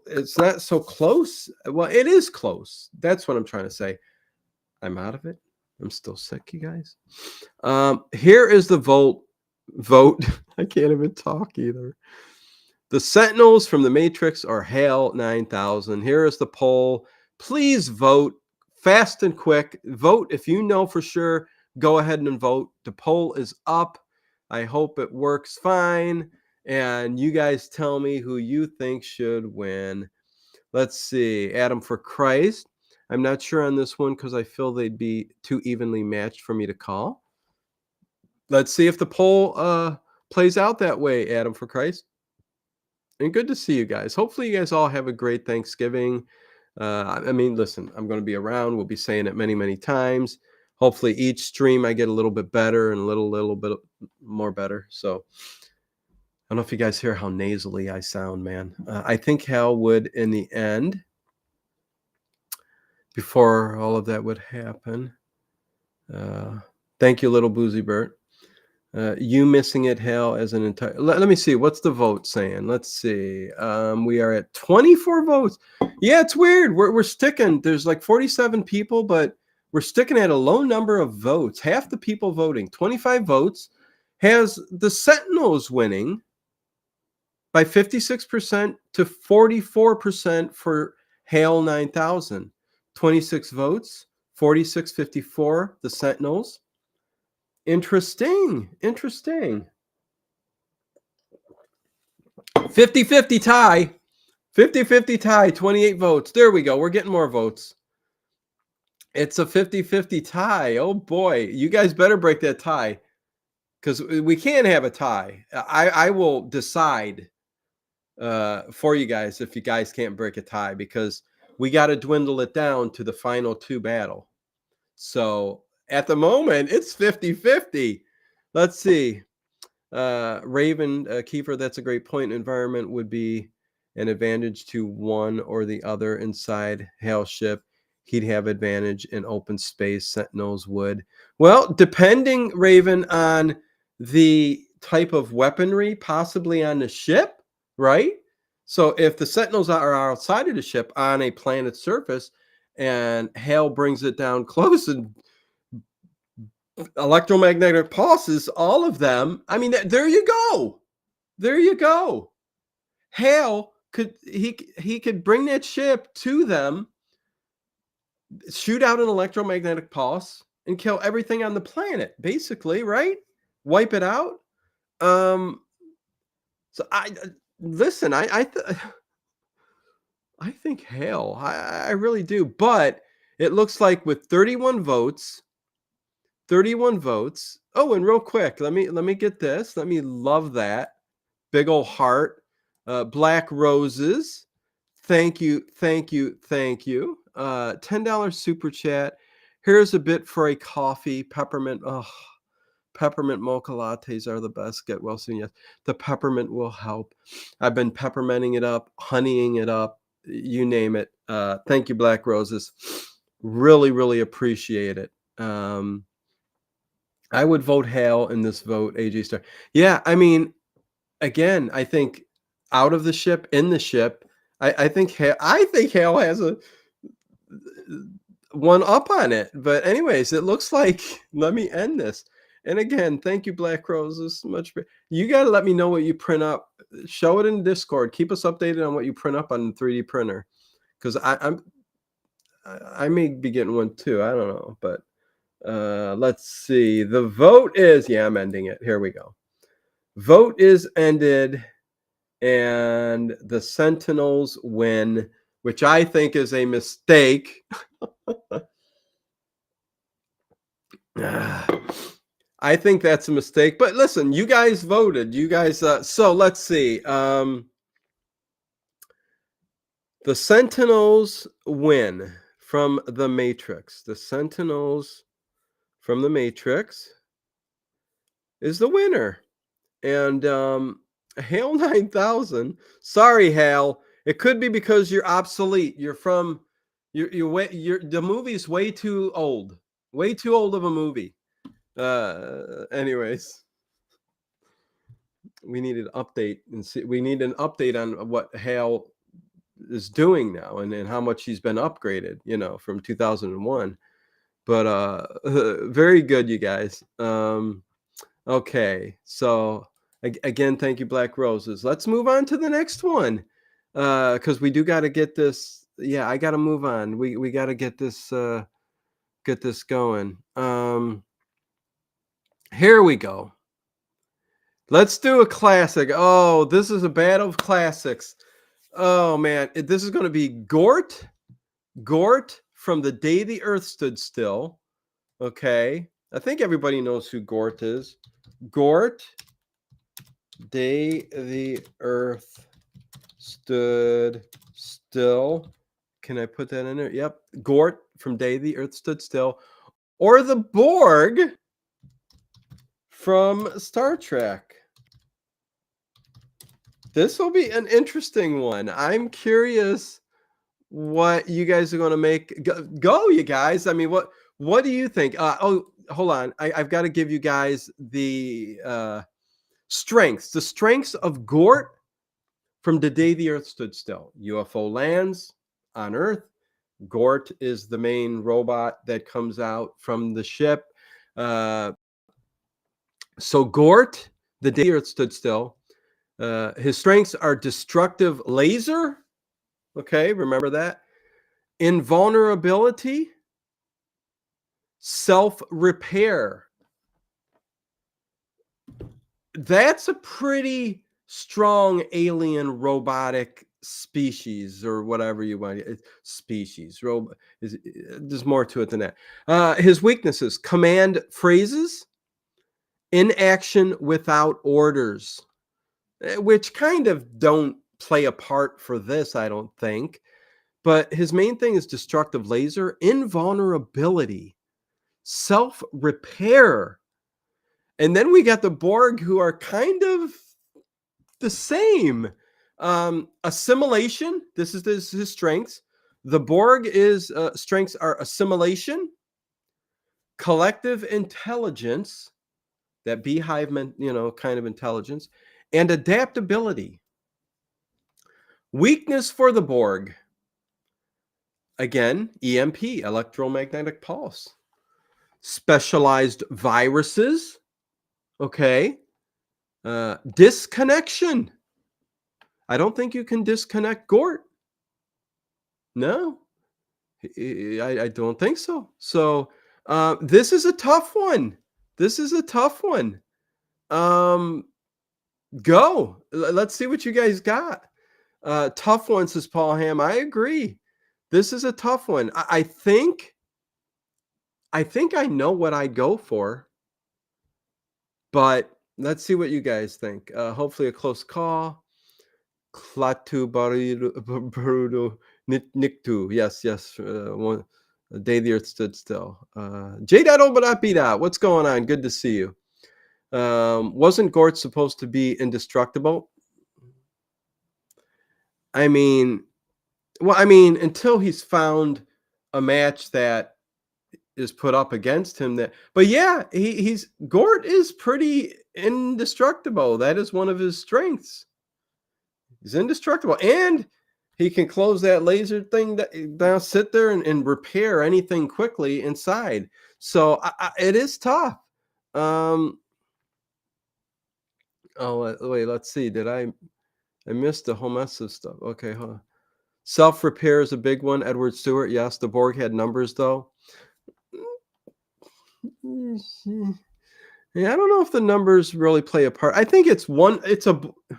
It's not so close. Well, it is close. That's what I'm trying to say. I'm out of it. I'm still sick, you guys. Here is the vote. I can't even talk either. The Sentinels from the Matrix are Hale 9000. Here is the poll. Please vote fast and quick. Vote if you know for sure. Go ahead and vote. The poll is up. I hope it works fine. And you guys tell me who you think should win. Let's see. Adam for Christ. I'm not sure on this one because I feel they'd be too evenly matched for me to call. Let's see if the poll plays out that way, Adam for Christ. And good to see you guys. Hopefully you guys all have a great Thanksgiving. I mean, listen, I'm going to be around. We'll be saying it many, many times. Hopefully each stream I get a little bit better and a little bit more better. So I don't know if you guys hear how nasally I sound, man. I think Hal would, in the end, before all of that would happen. Thank you, Little Boozy Bert. You missing it, Hal, as an entire. Let me see. What's the vote saying? Let's see. We are at 24 votes. Yeah, it's weird. We're sticking. There's like 47 people, but we're sticking at a low number of votes. Half the people voting, 25 votes, has the Sentinels winning by 56% to 44% for Hale 9000. 26 votes, 46-54, the Sentinels. Interesting. 50-50 tie. 50-50 tie, 28 votes. There we go. We're getting more votes. It's a 50-50 tie. Oh boy. You guys better break that tie because we can't have a tie. I will decide for you guys if you guys can't break a tie because we got to dwindle it down to the final two battle. So at the moment, it's 50-50. Let's see. Raven Kiefer, that's a great point. Environment would be an advantage to one or the other inside Hale ship. He'd have advantage in open space. Sentinels would. Well, depending, Raven, on the type of weaponry possibly on the ship, right? So if the Sentinels are outside of the ship on a planet's surface and Hale brings it down close and electromagnetic pulses, all of them. I mean, there you go. Hale he could bring that ship to them, shoot out an electromagnetic pulse, and kill everything on the planet, basically, right? Wipe it out. Um, so listen, I think Hale. I really do. But it looks like with 31 votes. Oh, and real quick, let me get this. Let me love that. Big old heart. Black roses. Thank you, thank you, thank you. $10 super chat. Here's a bit for a coffee. Peppermint. Oh, peppermint mocha lattes are the best. Get well soon. Yes, the peppermint will help. I've been pepperminting it up, honeying it up, you name it. Thank you, Black Roses. Really, really appreciate it. I would vote Hale in this vote, AJ Star. Yeah, I mean, again, I think out of the ship, in the ship, I think Hale has a one up on it. But anyways, it looks like let me end this. And again, thank you, Black Roses. You got to let me know what you print up. Show it in Discord. Keep us updated on what you print up on the 3D printer, because I may be getting one too. I don't know, but let's see. The vote is I'm ending it. Here we go. Vote is ended, and the Sentinels win, which I think is a mistake. I think that's a mistake. But listen, you guys voted. You guys. So let's see. The Sentinels win from the Matrix. The Sentinels from the Matrix is the winner. And Hale 9000. Sorry, Hale. It could be because you're obsolete. You're the movie's way too old. Way too old of a movie. Anyways, we need an update and see. We need an update on what Hale is doing now and how much he's been upgraded. From 2001. But very good, you guys. Okay, so again, thank you, Black Roses. Let's move on to the next one, because we do got to get this. Yeah, I got to move on. We got to get this going. Here we go. Let's do a classic. Oh, this is a battle of classics. Oh man, this is going to be Gort from The Day the Earth Stood Still. Okay, I think everybody knows who Gort is. Gort, Day the Earth Stood Still. Can I put that in there? Yep. Gort from Day the Earth Stood Still. Or the Borg from Star Trek. This will be an interesting one. I'm curious what you guys are going to make. Go, you guys. I mean, what do you think? Oh, hold on. I've got to give you guys the strengths. The strengths of Gort from The Day the Earth Stood Still. UFO lands on Earth. Gort is the main robot that comes out from the ship. So Gort, The Day the Earth Stood Still. His strengths are destructive laser. Okay, remember that. Invulnerability. Self-repair. That's a pretty strong alien robotic species, or whatever you want. Species. There's more to it than that. His weaknesses: command phrases, inaction without orders, which kind of don't play a part for this, I don't think. But his main thing is destructive laser, invulnerability, self-repair. And then we got the Borg, who are kind of the same. Assimilation. This is his strengths. The Borg strengths are assimilation, collective intelligence, that beehive, kind of intelligence, and adaptability. Weakness for the Borg. Again, EMP, electromagnetic pulse. Specialized viruses. Okay. Disconnection. I don't think you can disconnect Gort. No, I don't think so. So this is a tough one. This is a tough one. Um, go. Let's see what you guys got. Tough one, says Paul Ham. I agree. This is a tough one. I think I know what I'd go for, but let's see what you guys think. Hopefully a close call. Klaatu Barudo Niktu. Yes, yes. One a day the earth stood still. J.Obadapida, what's going on? Good to see you. Wasn't Gort supposed to be indestructible? I mean, until he's found a match that is put up against him but yeah, he's Gort is pretty indestructible. That is one of his strengths. He's indestructible, and he can close that laser thing down, sit there and repair anything quickly inside. So it is tough. Um, wait, let's see. Did I missed the whole mess of stuff? Okay, huh. Self repair is a big one. Edward Stewart. Yes, the Borg had numbers though. Yeah, I don't know if the numbers really play a part. I think it's one.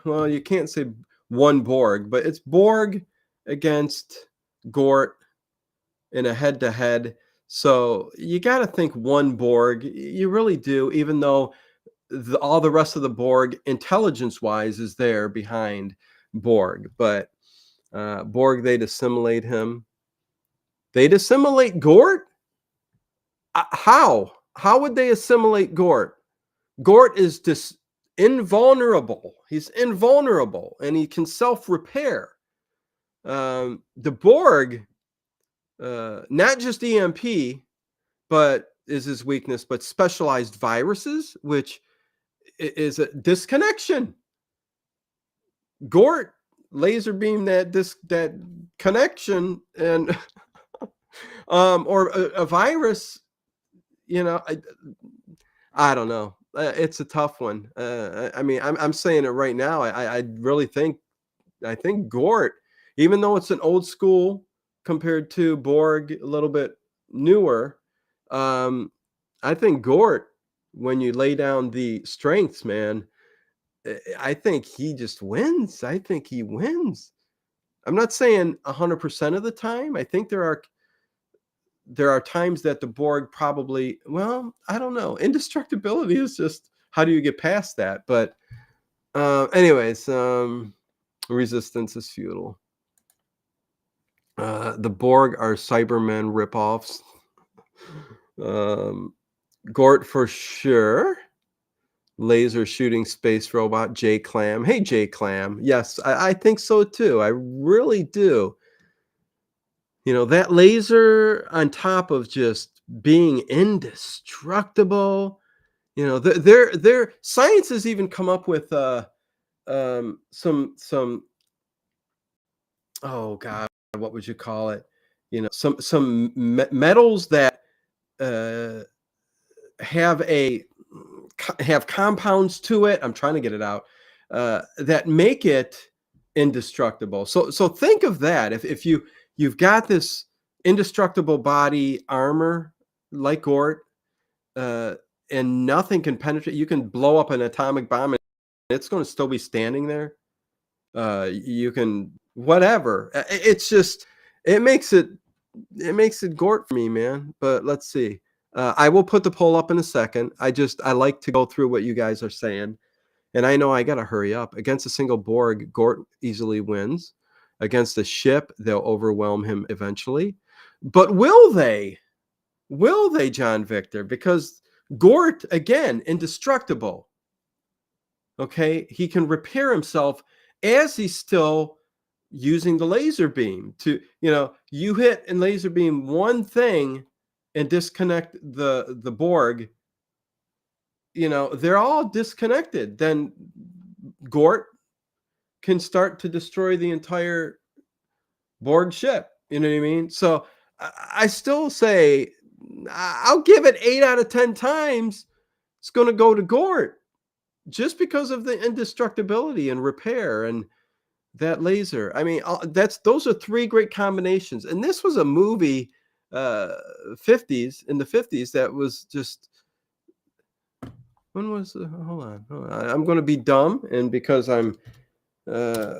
Well, you can't say one Borg, but it's Borg against Gort in a head-to-head. So you got to think one Borg. You really do, even though all the rest of the Borg, intelligence-wise, is there behind Borg. But Borg, they'd assimilate him. They'd assimilate Gort? How? How would they assimilate Gort? Gort is just invulnerable. He's invulnerable, and he can self-repair. The Borg, not just EMP, but is his weakness, but specialized viruses, which is a disconnection. Gort laser beam that connection, and or a virus. I don't know. It's a tough one. I'm saying it right now. I really think Gort, even though it's an old school compared to Borg, a little bit newer. Um, I think Gort, when you lay down the strengths, man, I think he just wins. I think he wins. I'm not saying 100% of the time. I think there are times that the Borg probably, well, I don't know. Indestructibility is just, how do you get past that? But anyways, resistance is futile. The Borg are Cybermen ripoffs. Gort for sure. Laser shooting space robot. J Clam. Hey, J Clam. Yes, I think so too. I really do. That laser on top of just being indestructible. Their science has even come up with some oh god, what would you call it? Some metals that uh, have have compounds to it. I'm trying to get it out, that make it indestructible. So think of that. If you've got this indestructible body armor like Gort, uh, and nothing can penetrate. You can blow up an atomic bomb and it's going to still be standing there. You can whatever. It's just it makes it Gort for me, man. But let's see. I will put the poll up in a second. I like to go through what you guys are saying, and I know I got to hurry up. Against a single Borg, Gort easily wins. Against a ship, they'll overwhelm him eventually. But will they? Will they, John Victor? Because Gort, again, indestructible. Okay, he can repair himself as he's still using the laser beam you hit and laser beam one thing and disconnect the Borg, they're all disconnected. Then Gort can start to destroy the entire Borg ship. You know what I mean? So I still say I'll give it 8 out of 10 times. It's going to go to Gort just because of the indestructibility and repair. And That laser. I mean, those are three great combinations. And this was a movie, uh, 50s in the 50s that was just when was hold on, hold on. I'm going to be dumb, and uh,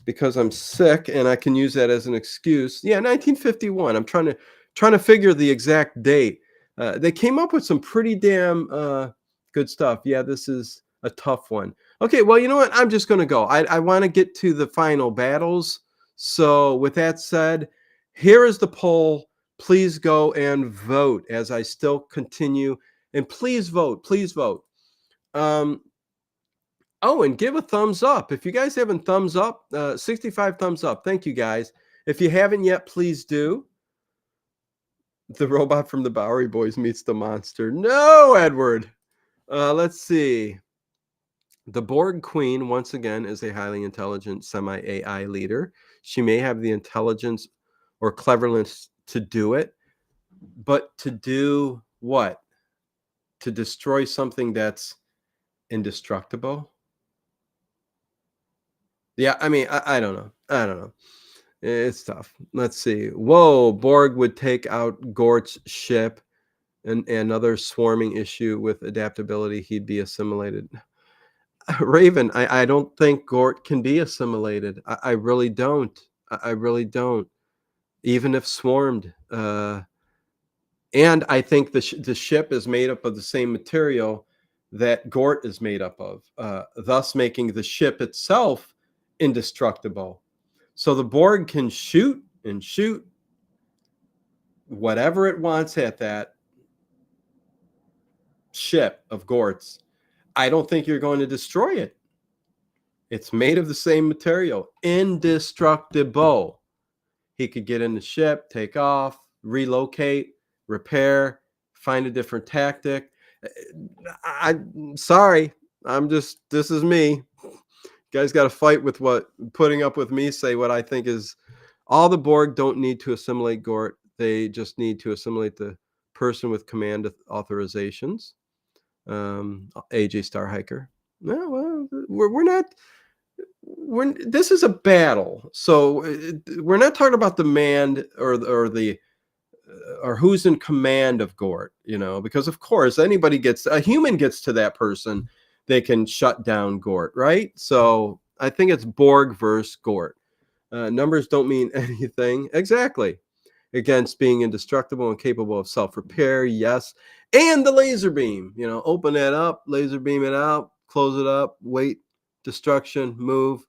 because I'm sick and I can use that as an excuse. Yeah, 1951. I'm trying to figure the exact date. They came up with some pretty damn good stuff. Yeah, this is a tough one. Okay, well, you know what? I'm just going to go. I want to get to the final battles. So, with that said, here is the poll. Please go and vote as I still continue. And please vote. Please vote. Um, Oh, and give a thumbs up. If you guys haven't thumbs up, 65 thumbs up. Thank you guys. If you haven't yet, please do. The robot from the Bowery Boys meets the monster. No, Edward. Let's see. The Borg Queen, once again, is a highly intelligent semi AI leader. She may have the intelligence or cleverness to do it, but to do what? To destroy something that's indestructible? Yeah, I mean, I don't know. I don't know. It's tough. Let's see. Whoa, Borg would take out Gort's ship and another swarming issue with adaptability. He'd be assimilated. Raven, I don't think Gort can be assimilated. I really don't. I really don't. Even if swarmed. And I think the ship is made up of the same material that Gort is made up of, thus making the ship itself indestructible. So the Borg can shoot and shoot whatever it wants at that ship of Gort's. I don't think you're going to destroy it. It's made of the same material, indestructible. He could get in the ship, take off, relocate, repair, find a different tactic. I'm sorry. This is me. You guys got to fight with putting up with me say what I think is all. The Borg don't need to assimilate Gort. They just need to assimilate the person with command authorizations. AJ Starhiker. No, well, we're not. This is a battle, so we're not talking about the man or who's in command of Gort. Because of course a human gets to that person, they can shut down Gort, right? So I think it's Borg versus Gort. Numbers don't mean anything. Exactly. Against being indestructible and capable of self-repair, yes. And the laser beam, open that up, laser beam it out, close it up, wait, destruction, move.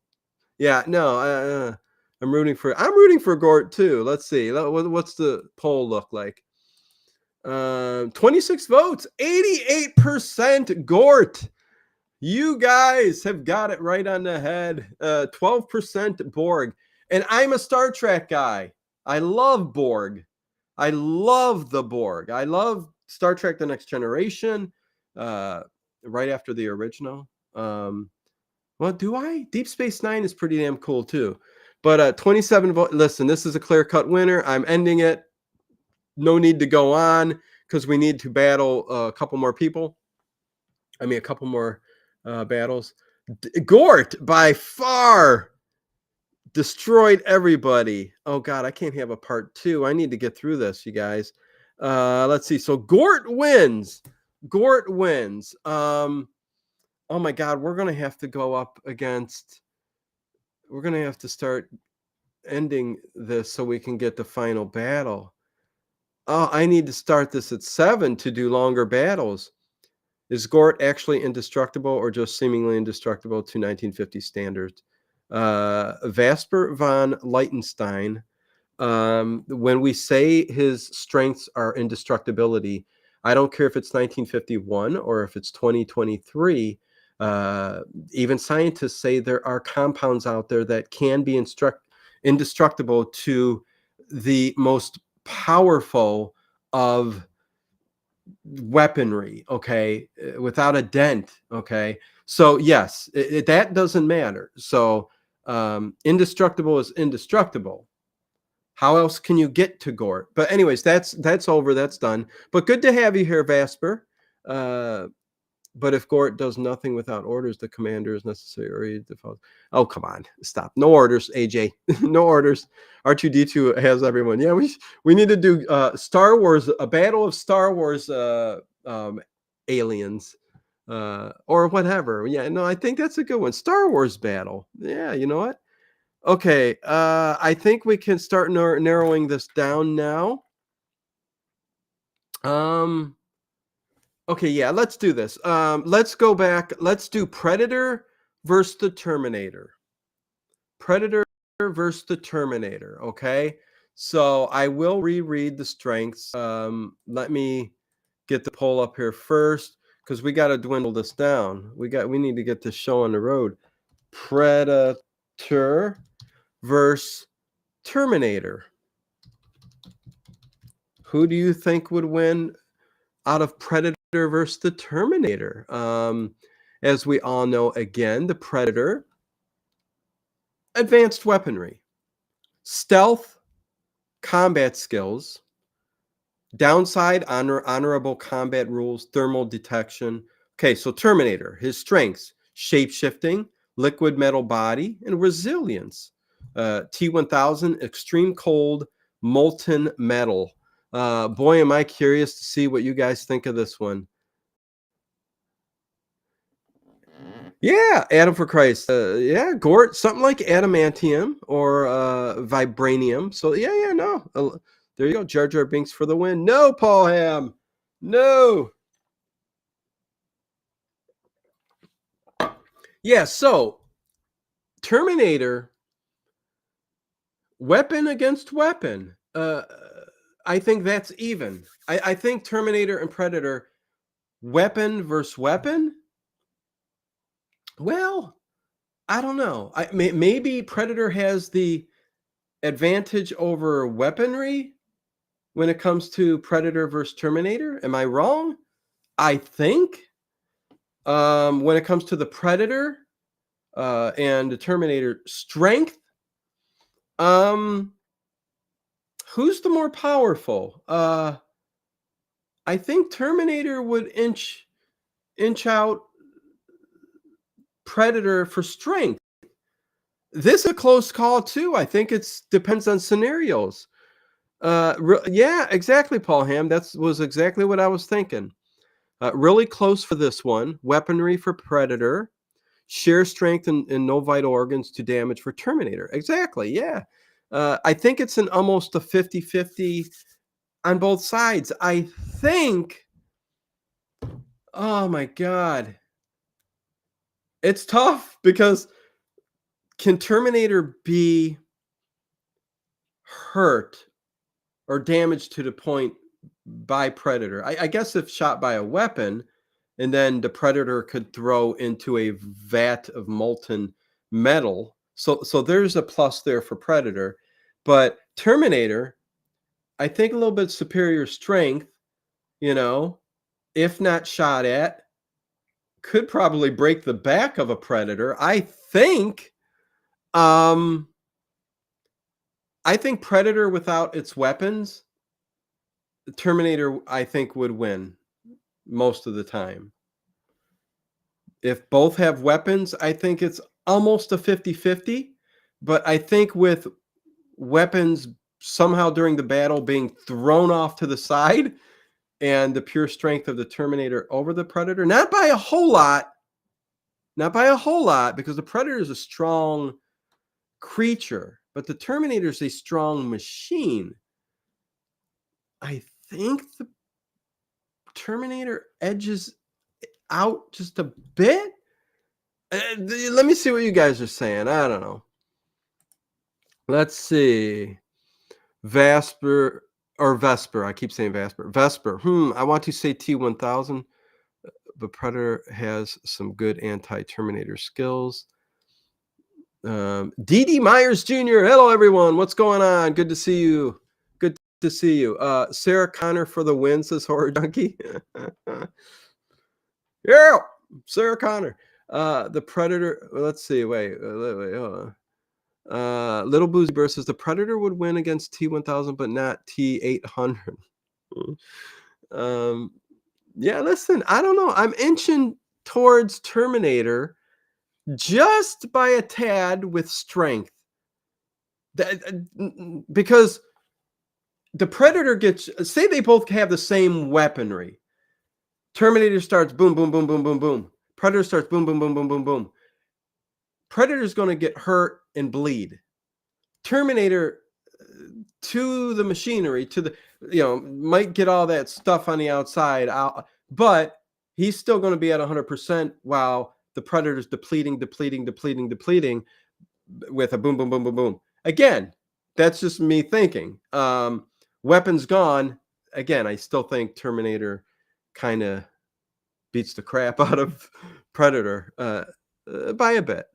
Yeah, no, I'm rooting for Gort too. Let's see. What's the poll look like? 26 votes, 88% Gort. You guys have got it right on the head. 12% Borg. And I'm a Star Trek guy. I love Borg. I love the Borg. I love Star Trek The Next Generation, right after the original. Well, do I? Deep Space Nine is pretty damn cool too. But 27 votes. Listen, this is a clear-cut winner. I'm ending it. No need to go on because we need to battle a couple more people. I mean, a couple more battles. Gort by far destroyed everybody. Oh God, I can't have a part two. I need to get through this, you guys. Let's see. So Gort wins. Gort wins. Oh my God, we're gonna have to go up against. We're gonna have to start ending this so we can get the final battle. Oh, I need to start this at 7 to do longer battles. Is Gort actually indestructible or just seemingly indestructible to 1950 standards? Vasper von Leitenstein, when we say his strengths are indestructibility, I don't care if it's 1951 or if it's 2023. Even scientists say there are compounds out there that can be indestructible to the most powerful of weaponry, okay, without a dent, okay. So yes, that doesn't matter. So indestructible is indestructible. How else can you get to Gort? But anyways, that's over, that's done. But good to have you here, Vasper. But if Gort does nothing without orders, the commander is necessary or he defaults. Oh, come on. Stop. No orders, AJ. No orders. R2D2 has everyone. Yeah, we need to do Star Wars, a battle of Star Wars aliens or whatever. Yeah, no, I think that's a good one. Star Wars battle. Yeah, you know what? Okay, I think we can start narrowing this down now. Okay, yeah, let's do this. Let's go back. Let's do Predator versus the Terminator. Predator versus the Terminator. Okay, so I will reread the strengths. Let me get the poll up here first because we got to dwindle this down. We need to get this show on the road. Predator versus Terminator. Who do you think would win out of Predator versus the Terminator? As we all know, again, the Predator, advanced weaponry, stealth, combat skills, downside, honorable combat rules, thermal detection. Okay, so Terminator, his strengths, shape-shifting, liquid metal body, and resilience. T-1000, extreme cold, molten metal. Boy, am I curious to see what you guys think of this one. Yeah, Adam for Christ. Yeah, Gort, something like adamantium or vibranium. So yeah, no. There you go. Jar Jar Binks for the win. No, Paul Ham. No. Yeah, so Terminator, weapon against weapon. I think that's even. I think Terminator and Predator, weapon versus weapon. Well, I don't know. Maybe Predator has the advantage over weaponry when it comes to Predator versus Terminator. Am I wrong? I think when it comes to the Predator and the Terminator strength, who's the more powerful? I think Terminator would inch out Predator for strength. This is a close call too. I think it depends on scenarios. Yeah, exactly, Paul Ham. That was exactly what I was thinking. Really close for this one. Weaponry for Predator. Sheer strength and no vital organs to damage for Terminator. Exactly, yeah. I think it's almost a 50-50 on both sides. I think, oh my God. It's tough because can Terminator be hurt or damaged to the point by Predator? I guess if shot by a weapon, and then the Predator could throw into a vat of molten metal. So there's a plus there for Predator. But Terminator, I think a little bit superior strength, if not shot at, could probably break the back of a Predator. I think Predator without its weapons, Terminator, I think, would win most of the time. If both have weapons, I think it's almost a 50-50. But I think with weapons somehow during the battle being thrown off to the side and the pure strength of the Terminator over the Predator, not by a whole lot, because the Predator is a strong creature, but the Terminator is a strong machine. I think the Terminator edges out just a bit. Let me see what you guys are saying. I don't know. Let's see. Vesper. I keep saying Vesper. I want to say T-1000. But Predator has some good anti-Terminator skills. D.D. Myers Jr. Hello, everyone. What's going on? Good to see you. Sarah Connor for the win, says Horror Junkie. Yeah, Sarah Connor. The Predator. Let's see. Wait. Hold on. Little Boozy versus the Predator would win against T-1000, but not T-800. Yeah, listen. I don't know. I'm inching towards Terminator just by a tad with strength. Because the Predator gets, say they both have the same weaponry. Terminator starts boom, boom, boom, boom, boom, boom. Predator starts boom, boom, boom, boom, boom, boom. Predator's going to get hurt and bleed. Terminator to the machinery, to the, might get all that stuff on the outside out, but he's still going to be at 100% while the Predator's depleting with a boom, boom, boom, boom, boom. Again, that's just me thinking. Weapons gone. Again, I still think Terminator kind of beats the crap out of Predator by a bit.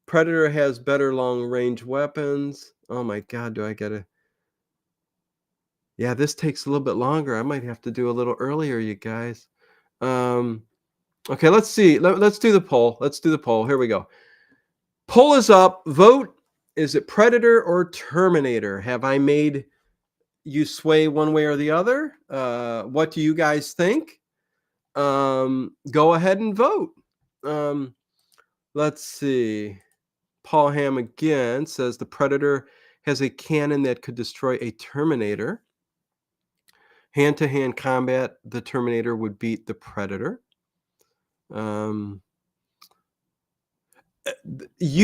Predator has better long-range weapons. Oh my God, do I gotta? Yeah, this takes a little bit longer. I might have to do a little earlier, you guys. Okay, let's see. Let's do the poll. Here we go. Poll is up. Vote. Is it Predator or Terminator? Have I made you sway one way or the other? What do you guys think? Go ahead and vote. Let's see. Paul Ham again says the Predator has a cannon that could destroy a Terminator. Hand-to-hand combat, the Terminator would beat the Predator. You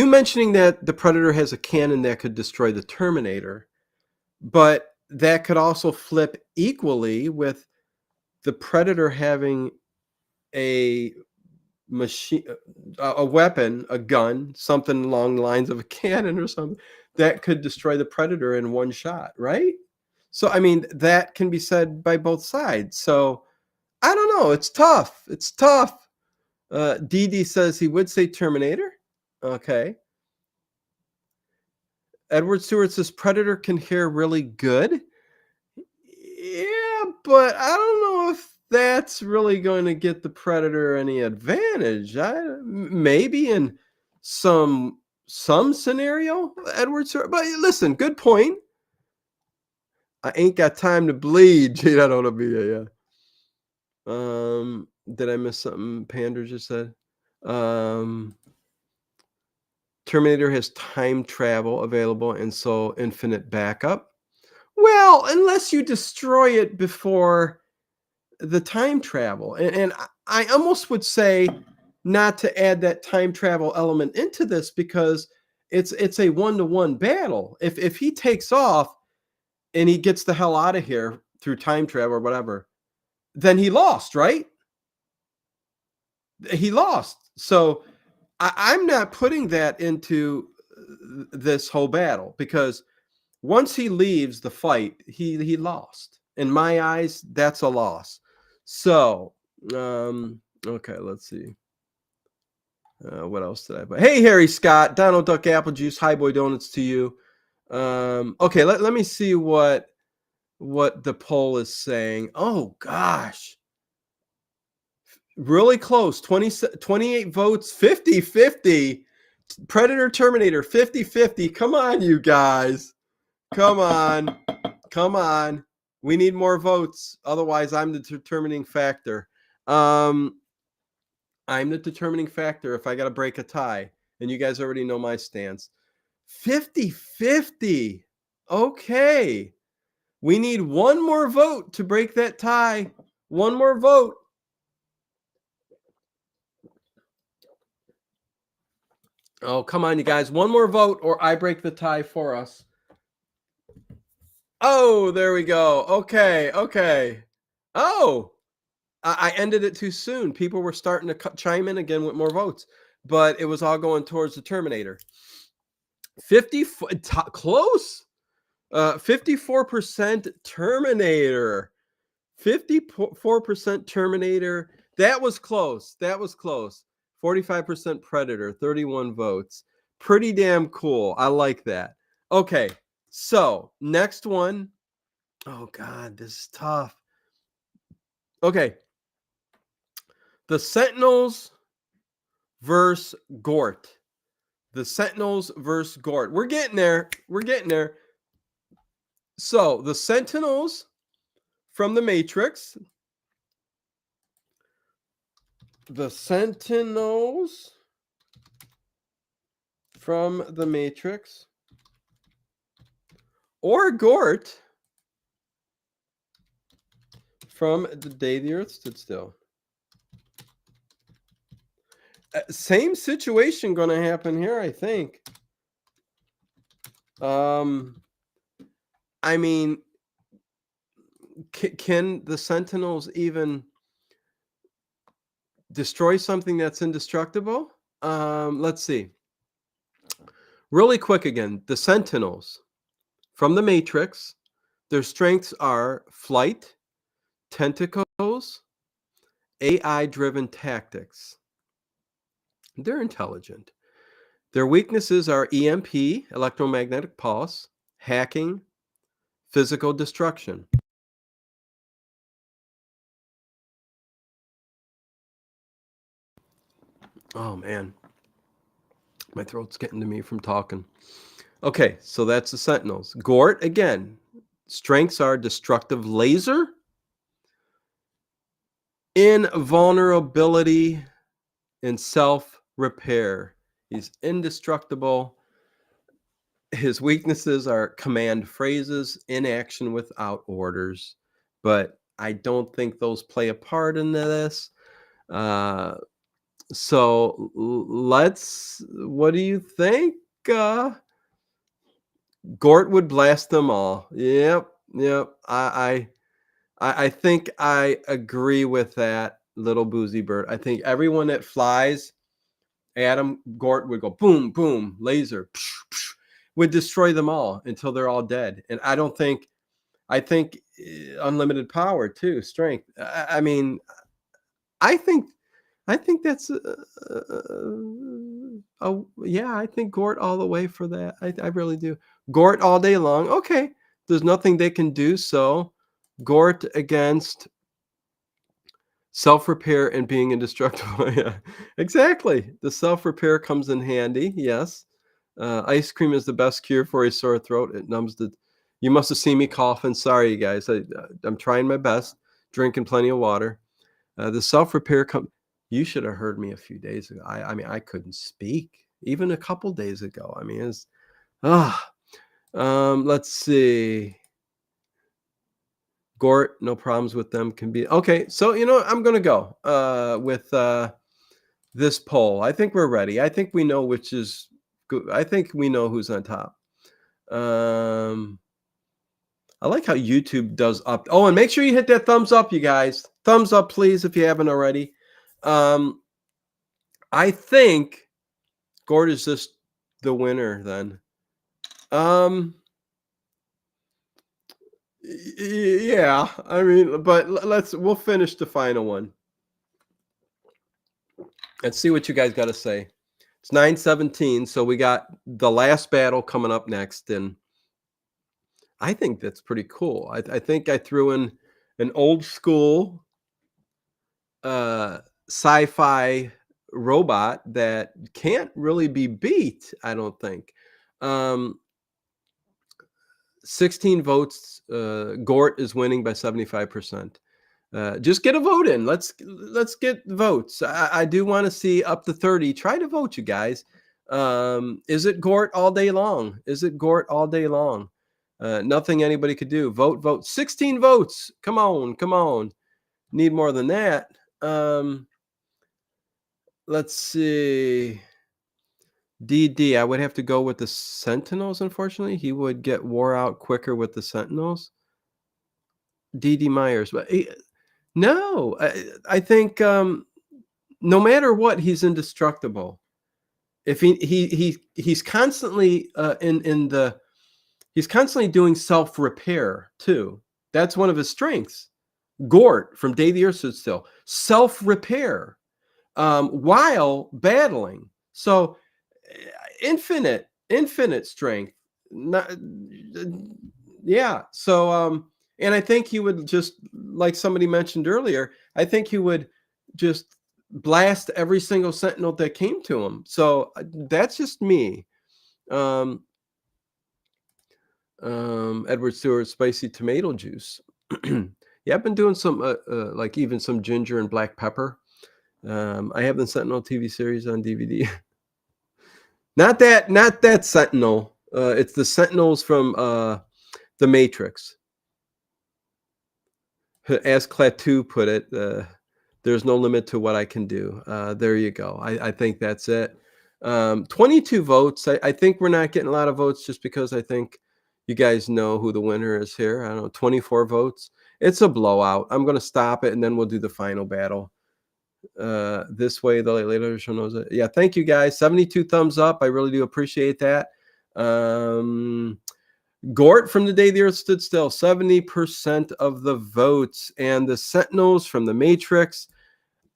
mentioning that the Predator has a cannon that could destroy the Terminator, but that could also flip equally with the Predator having a machine, a weapon, a gun, something along the lines of a cannon or something that could destroy the Predator in one shot, right? So, I mean, that can be said by both sides. So, I don't know. It's tough. DD says he would say Terminator. Okay. Edward Stewart says Predator can hear really good. Yeah, but I don't know if that's really going to get the Predator any advantage. Maybe in some scenario, Edward Stewart. But listen, good point. I ain't got time to bleed. Gee, I don't know be did I miss something Pander just said? Terminator has time travel available and so infinite backup. Well, unless you destroy it before the time travel. And I almost would say not to add that time travel element into this because it's a one-to-one battle. If he takes off and he gets the hell out of here through time travel or whatever, then he lost, right? He lost. So I'm not putting that into this whole battle because once he leaves the fight, he lost. In my eyes, that's a loss. So, okay, let's see. What else did I buy? Hey, Harry Scott, Donald Duck Apple Juice, High Boy Donuts to you. Okay, let me see what the poll is saying. Oh, gosh. Really close. 28 votes, 50-50. Predator Terminator 50-50. Come on, you guys. Come on. We need more votes. Otherwise, I'm the determining factor. I'm the determining factor if I got to break a tie. And you guys already know my stance. 50-50. Okay. We need one more vote to break that tie. One more vote. Oh, come on, you guys. One more vote or I break the tie for us. Oh, there we go. Okay. Oh, I ended it too soon. People were starting to chime in again with more votes, but it was all going towards the Terminator. 54% Terminator. 54% Terminator. That was close. 45% Predator, 31 votes. Pretty damn cool. I like that. Okay, so next one. Oh, God, this is tough. Okay. The Sentinels versus Gort. The Sentinels versus Gort. We're getting there. So the Sentinels from the Matrix the Sentinels from the Matrix, or Gort from The Day the Earth Stood Still. Same situation going to happen here, I think. I mean, can the Sentinels even destroy something that's indestructible? Let's see. Really quick again, the Sentinels from the Matrix, their strengths are flight, tentacles, AI-driven tactics. They're intelligent. Their weaknesses are EMP, electromagnetic pulse, hacking, physical destruction. Oh, man. My throat's getting to me from talking. Okay, so that's the Sentinels. Gort, again, strengths are destructive laser, invulnerability, and self-repair. He's indestructible. His weaknesses are command phrases, inaction without orders, but I don't think those play a part in this. So let's. What do you think? Gort would blast them all. Yep, yep. I think I agree with that, little boozy bird. I think everyone that flies, Adam Gort would go boom, boom, laser, psh, psh, would destroy them all until they're all dead. And I think unlimited power too, strength. I mean, I think that's yeah. I think Gort all the way for that. I really do. Gort all day long. Okay, there's nothing they can do. So Gort against self-repair and being indestructible. Yeah, exactly. The self-repair comes in handy. Yes. Ice cream is the best cure for a sore throat. It numbs the. You must have seen me coughing. Sorry, you guys. I'm trying my best. Drinking plenty of water. The self-repair come. You should have heard me a few days ago. I mean, I couldn't speak even a couple days ago. I mean, it's ah. Let's see. Gort, no problems with them. Can be okay. So I'm gonna go with this poll. I think we're ready. I think we know which is good. I think we know who's on top. I like how YouTube does up. Oh, and make sure you hit that thumbs up, you guys. Thumbs up, please, if you haven't already. I think Gort is just the winner then. Yeah, I mean, but we'll finish the final one. Let's see what you guys got to say. It's 9:17, so we got the last battle coming up next, and I think that's pretty cool. I think I threw in an old school sci-fi robot that can't really be beat, I don't think. 16 votes. Gort is winning by 75%. Just get a vote in. Let's get votes. I do want to see up to 30. Try to vote, you guys. Is it Gort all day long? Is it Gort all day long? Nothing anybody could do. Vote, vote. 16 votes. Come on, come on. Need more than that. Let's see. DD, I would have to go with the Sentinels, unfortunately. He would get wore out quicker with the Sentinels. DD Myers. But no, I think no matter what, he's indestructible. If he's constantly he's constantly doing self repair too. That's one of his strengths. Gort from Day the Earth Stood Still, self repair while battling. So infinite strength. Not, yeah. So and I think he would just, like somebody mentioned earlier, I think he would just blast every single sentinel that came to him. So that's just me. Edward Stewart, spicy tomato juice. Yeah, I've been doing some like even some ginger and black pepper. I have the Sentinel TV series on DVD. Not that Sentinel. It's the Sentinels from the Matrix. As Klaatu put it, there's no limit to what I can do. There you go. I think that's it. 22 votes. I think we're not getting a lot of votes just because I think you guys know who the winner is here. I don't know, 24 votes. It's a blowout. I'm going to stop it, and then we'll do the final battle. This way, the later show knows it. Yeah, thank you guys. 72 thumbs up. I really do appreciate that. Gort from The Day the Earth Stood Still, 70% of the votes, and the Sentinels from the Matrix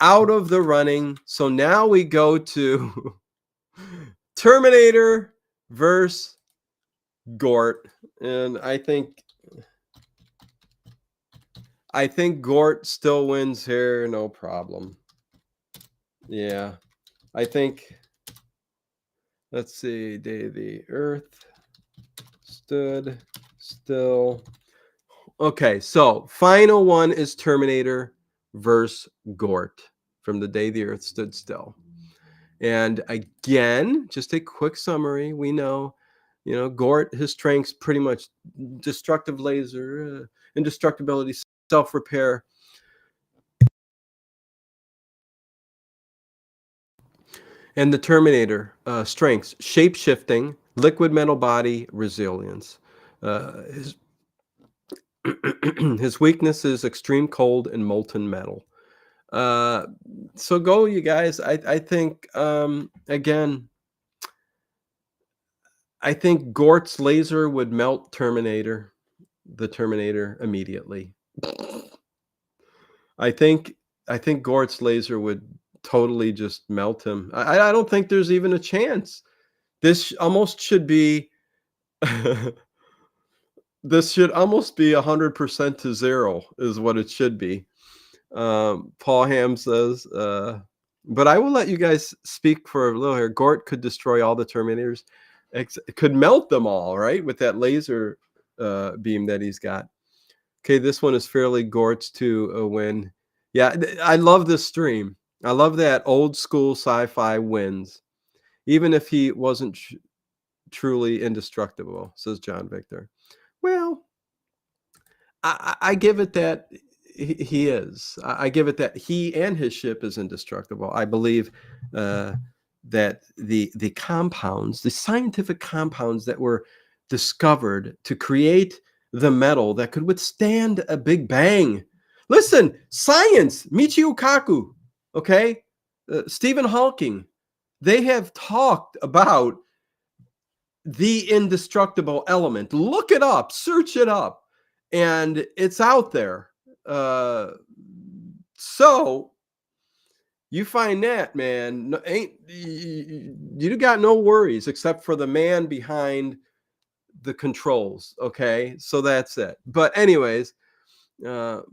out of the running. So now we go to Terminator versus Gort, and I think Gort still wins here, no problem. Yeah, I think. Let's see, Day the Earth Stood Still. Okay, so final one is Terminator versus Gort from The Day the Earth Stood Still. And again, just a quick summary. We know, Gort, his strengths pretty much destructive laser, indestructibility, self-repair. And the Terminator, strengths, shape-shifting, liquid metal body, resilience. His his weakness is extreme cold and molten metal. So go, you guys. I think, again, I think Gort's laser would melt the Terminator immediately. I think Gort's laser would totally just melt him. I don't think there's even a chance. This almost should be this should almost be 100% to 0 is what it should be. Paul Ham says, but I will let you guys speak for a little here. Gort could destroy all the Terminators. Could melt them all, right? With that laser beam that he's got. Okay, this one is fairly Gort's to win. Yeah, I love this stream. I love that old school sci-fi wins. Even if he wasn't truly indestructible, says John Victor. Well, I give it that he is. I give it that he and his ship is indestructible. I believe that the compounds, the scientific compounds that were discovered to create the metal that could withstand a big bang. Listen, science, Michio Kaku, okay, Stephen Hawking, they have talked about the indestructible element. Look it up, search it up, and it's out there. So you find that, man, you got no worries except for the man behind the controls. Okay, so that's it. But anyways, like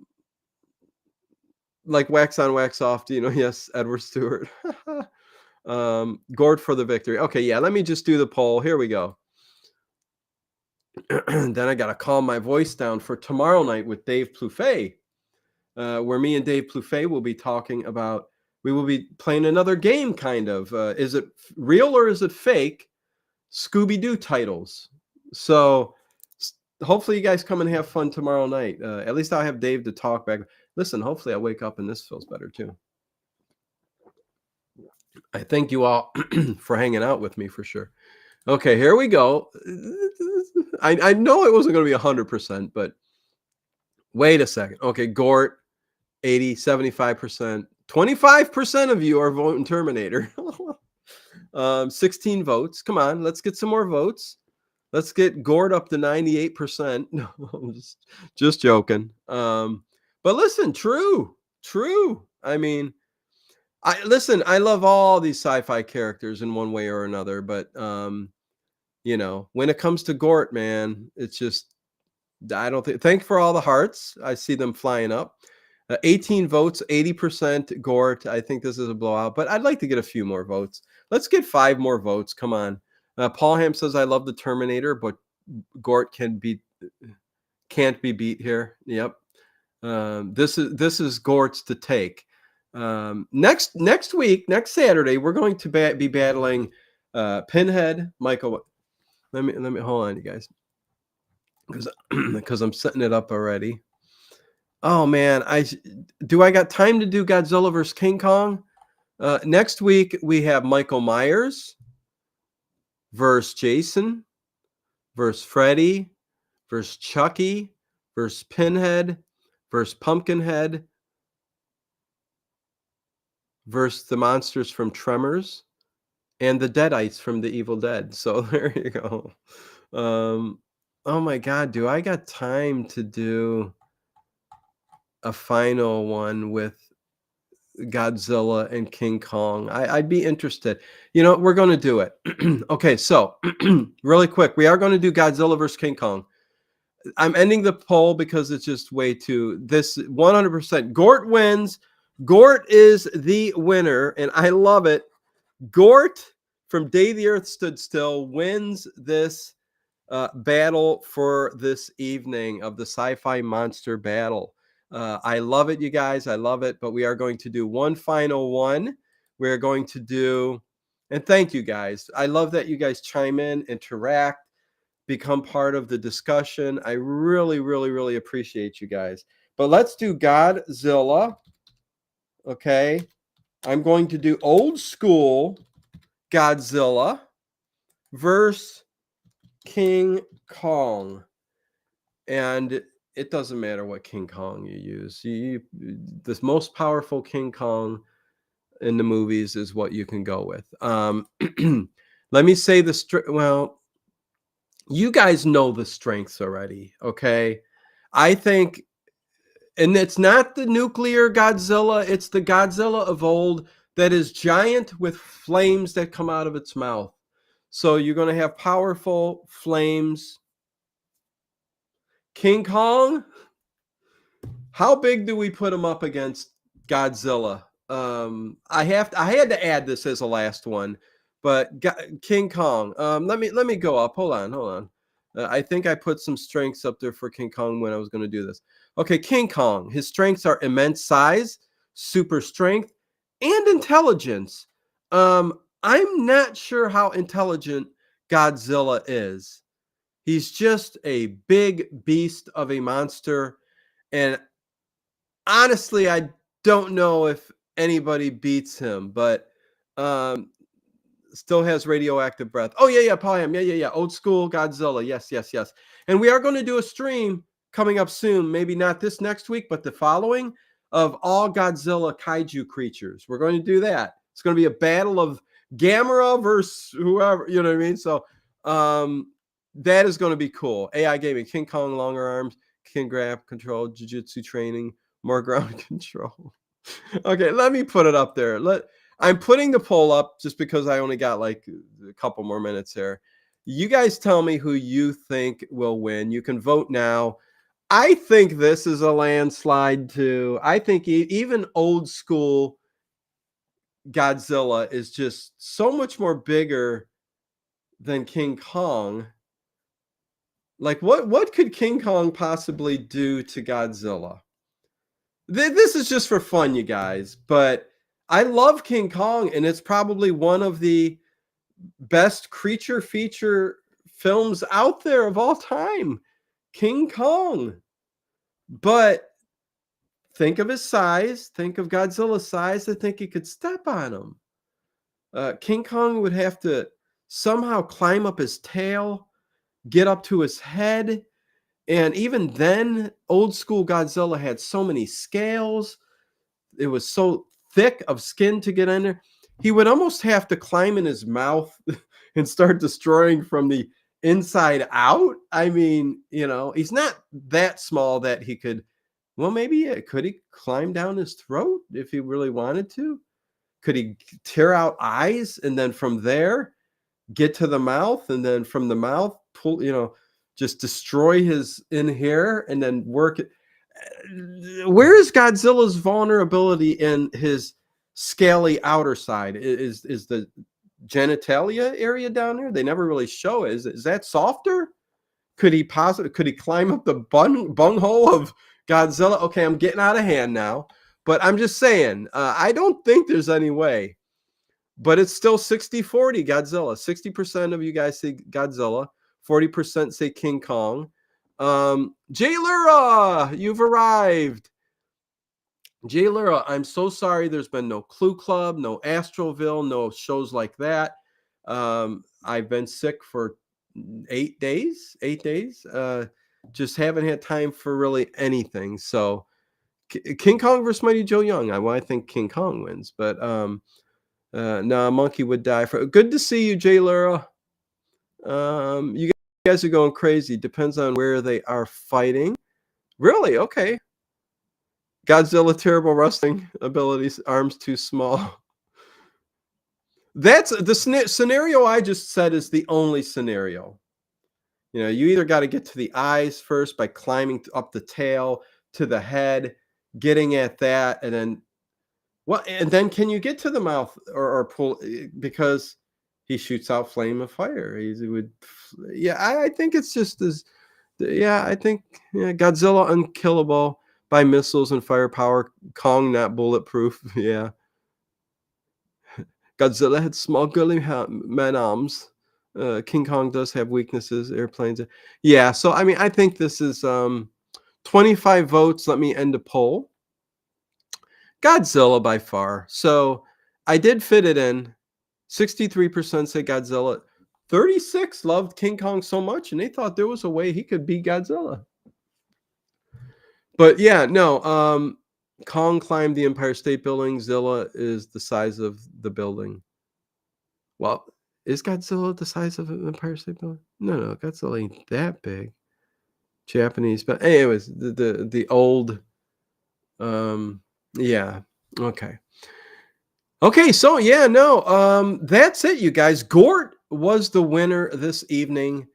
wax on, wax off. Yes, Edward Stewart. Gord for the victory. Okay, yeah. Let me just do the poll. Here we go. Then I got to calm my voice down for tomorrow night with Dave Plouffe, where me and Dave Plouffe will be talking about. We will be playing another game, kind of. Is it real or is it fake? Scooby-Doo titles. So hopefully you guys come and have fun tomorrow night. At least I'll have Dave to talk back. Listen, hopefully I wake up and this feels better too. I thank you all for hanging out with me for sure. Okay, here we go. I know it wasn't going to be 100%, but wait a second. Okay, Gort, 80, 75%. 25% of you are voting Terminator. 16 votes. Come on, let's get some more votes. Let's get Gort up to 98%. No, I'm just joking. But listen, true. I mean, I love all these sci-fi characters in one way or another, but when it comes to Gort, man, it's just I don't think. Thank you for all the hearts. I see them flying up. 18 votes, 80% Gort. I think this is a blowout, but I'd like to get a few more votes. Let's get 5 more votes. Come on. Paul Ham says I love the Terminator, but Gort can't be beat here. Yep. This is Gort's to take. Next week, next Saturday, we're going to be battling Pinhead, Michael. Let me hold on, you guys, because I'm setting it up already. Oh man, I got time to do Godzilla vs King Kong? Next week we have Michael Myers versus Jason versus Freddy versus Chucky versus Pinhead versus Pumpkinhead versus the monsters from Tremors and the Deadites from the Evil Dead. So there you go. Oh my God, do I got time to do a final one with Godzilla and King Kong? I'd be interested. You know, we're going to do it. Okay, so really quick, we are going to do Godzilla versus King Kong. I'm ending the poll because it's just way too, this 100%. Gort wins. Gort is the winner, and I love it. Gort from Day the Earth Stood Still wins this battle for this evening of the sci-fi monster battle. I love it, you guys. I love it. But we are going to do one final one. We're going to do, and thank you guys. I love that you guys chime in, interact, become part of the discussion. I really, really, really appreciate you guys. But let's do Godzilla. Okay. I'm going to do old school Godzilla versus King Kong. And it doesn't matter what King Kong you use. The most powerful King Kong in the movies is what you can go with. Let me say well, you guys know the strengths already, okay? I think, and it's not the nuclear Godzilla, it's the Godzilla of old that is giant with flames that come out of its mouth. So you're going to have powerful flames. King Kong, how big do we put him up against Godzilla? I had to add this as a last one, but King Kong. Let me go up. Hold on. I think I put some strengths up there for King Kong when I was going to do this. Okay, King Kong. His strengths are immense size, super strength, and intelligence. I'm not sure how intelligent Godzilla is. He's just a big beast of a monster, and honestly, I don't know if anybody beats him, but still has radioactive breath. Oh, yeah, Paul. Yeah. Old school Godzilla. Yes. And we are going to do a stream coming up soon, maybe not this next week, but the following, of all Godzilla kaiju creatures. We're going to do that. It's going to be a battle of Gamera versus whoever, you know what I mean? So that is going to be cool. AI gaming, King Kong, longer arms, King grab control, jiu-jitsu training, more ground control. Okay, let me put it up there. I'm putting the poll up just because I only got like a couple more minutes here. You guys tell me who you think will win. You can vote now. I think this is a landslide too. I think even old school Godzilla is just so much more bigger than King Kong. Like what could King Kong possibly do to Godzilla? This is just for fun, you guys, but I love King Kong, and it's probably one of the best creature feature films out there of all time. King Kong. But think of his size, think of Godzilla's size. I think he could step on him. King Kong would have to somehow climb up his tail, get up to his head. And even then, old school Godzilla had so many scales. It was so thick of skin to get in there. He would almost have to climb in his mouth and start destroying from the inside out. I mean, he's not that small that he could, well, maybe could he climb down his throat if he really wanted to? Could he tear out eyes and then from there get to the mouth, and then from the mouth pull, just destroy his in here and then work it? Where is Godzilla's vulnerability in his scaly outer side? Is the genitalia area down there? They never really show it. Is that softer? Could he climb up the bunghole of Godzilla? Okay, I'm getting out of hand now. But I'm just saying, I don't think there's any way. But it's still 60-40 Godzilla. 60% of you guys say Godzilla, 40% say King Kong. Jay Lura, you've arrived. Jay Lura, I'm so sorry there's been no Clue Club, no Astroville, no shows like that. I've been sick for 8 days, 8 days. Just haven't had time for really anything. So King Kong versus Mighty Joe Young. I think King Kong wins, but no, Monkey would die for. Good to see you, Jay Lura. You guys are going crazy. Depends on where they are fighting. Really? Okay. Godzilla, terrible wrestling abilities, arms too small. That's the scenario I just said is the only scenario. You know, you either got to get to the eyes first by climbing up the tail to the head, getting at that, and then and then can you get to the mouth or pull because he shoots out flame of fire? He would, yeah. I think it's just as, yeah. I think Godzilla unkillable by missiles and firepower. Kong not bulletproof. Yeah. Godzilla had small girly man arms. King Kong does have weaknesses. Airplanes. Yeah. So I mean, I think this is 25 votes. Let me end a poll. Godzilla by far. So I did fit it in. 63% say Godzilla. 36 loved King Kong so much, and they thought there was a way he could beat Godzilla. But yeah, no. Kong climbed the Empire State Building. Zilla is the size of the building. Well, is Godzilla the size of the Empire State Building? No, Godzilla ain't that big. Japanese, but anyways, the old, yeah, okay. Okay, so yeah, no, that's it, you guys. Gort was the winner this evening.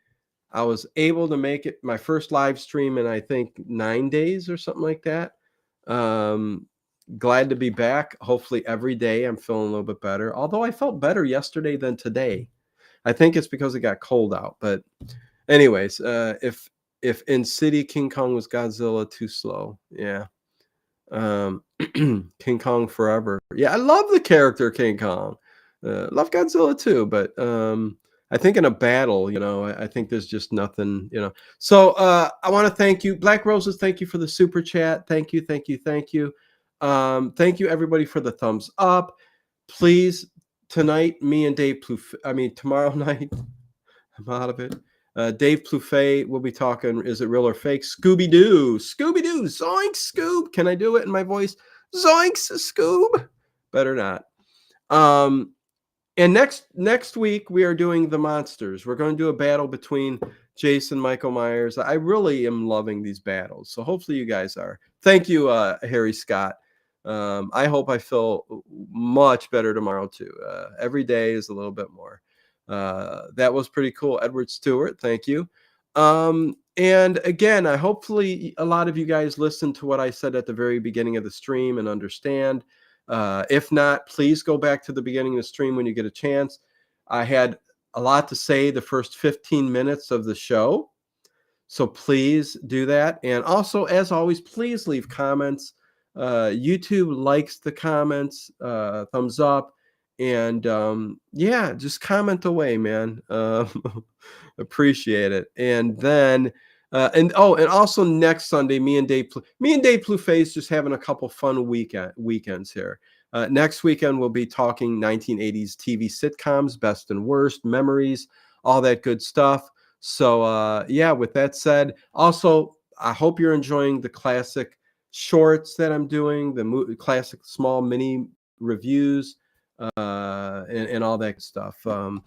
I was able to make it my first live stream in I think 9 days or something like that. Glad to be back. Hopefully every day I'm feeling a little bit better. Although I felt better yesterday than today. I think it's because it got cold out. But anyways, if in City King Kong was Godzilla too slow, yeah. King Kong forever. Yeah, I love the character King Kong. Love Godzilla too, but I think in a battle, I think there's just nothing, So I want to thank you, Black Roses. Thank you for the super chat. Thank you. Thank you, everybody, for the thumbs up. Please, tonight, me and Dave tomorrow night, I'm out of it. Dave Plouffe will be talking, is it real or fake? Scooby-Doo, zoink, Scoob. Can I do it in my voice? Zoinks, Scoob. Better not. And next week, we are doing the monsters. We're going to do a battle between Jason, Michael Myers. I really am loving these battles. So hopefully you guys are. Thank you, Harry Scott. I hope I feel much better tomorrow, too. Every day is a little bit more. That was pretty cool. Edward Stewart, thank you. And again, hopefully a lot of you guys listened to what I said at the very beginning of the stream and understand. If not, please go back to the beginning of the stream when you get a chance. I had a lot to say the first 15 minutes of the show. So please do that. And also, as always, please leave comments. YouTube likes the comments, thumbs up. And yeah, just comment away, man. Appreciate it. And then and also next Sunday, me and Dave Plouffe is just having a couple fun weekends here. Next weekend we'll be talking 1980s TV sitcoms, best and worst, memories, all that good stuff. So yeah, with that said, also I hope you're enjoying the classic shorts that I'm doing, the classic small mini reviews. And all that stuff. I'm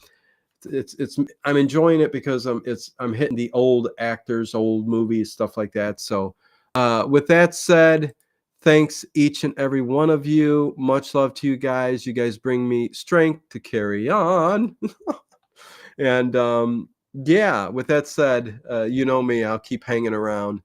enjoying it because I'm hitting the old actors, old movies, stuff like that. So with that said, thanks each and every one of you. Much love to you guys. You guys bring me strength to carry on. And yeah, with that said, you know me, I'll keep hanging around.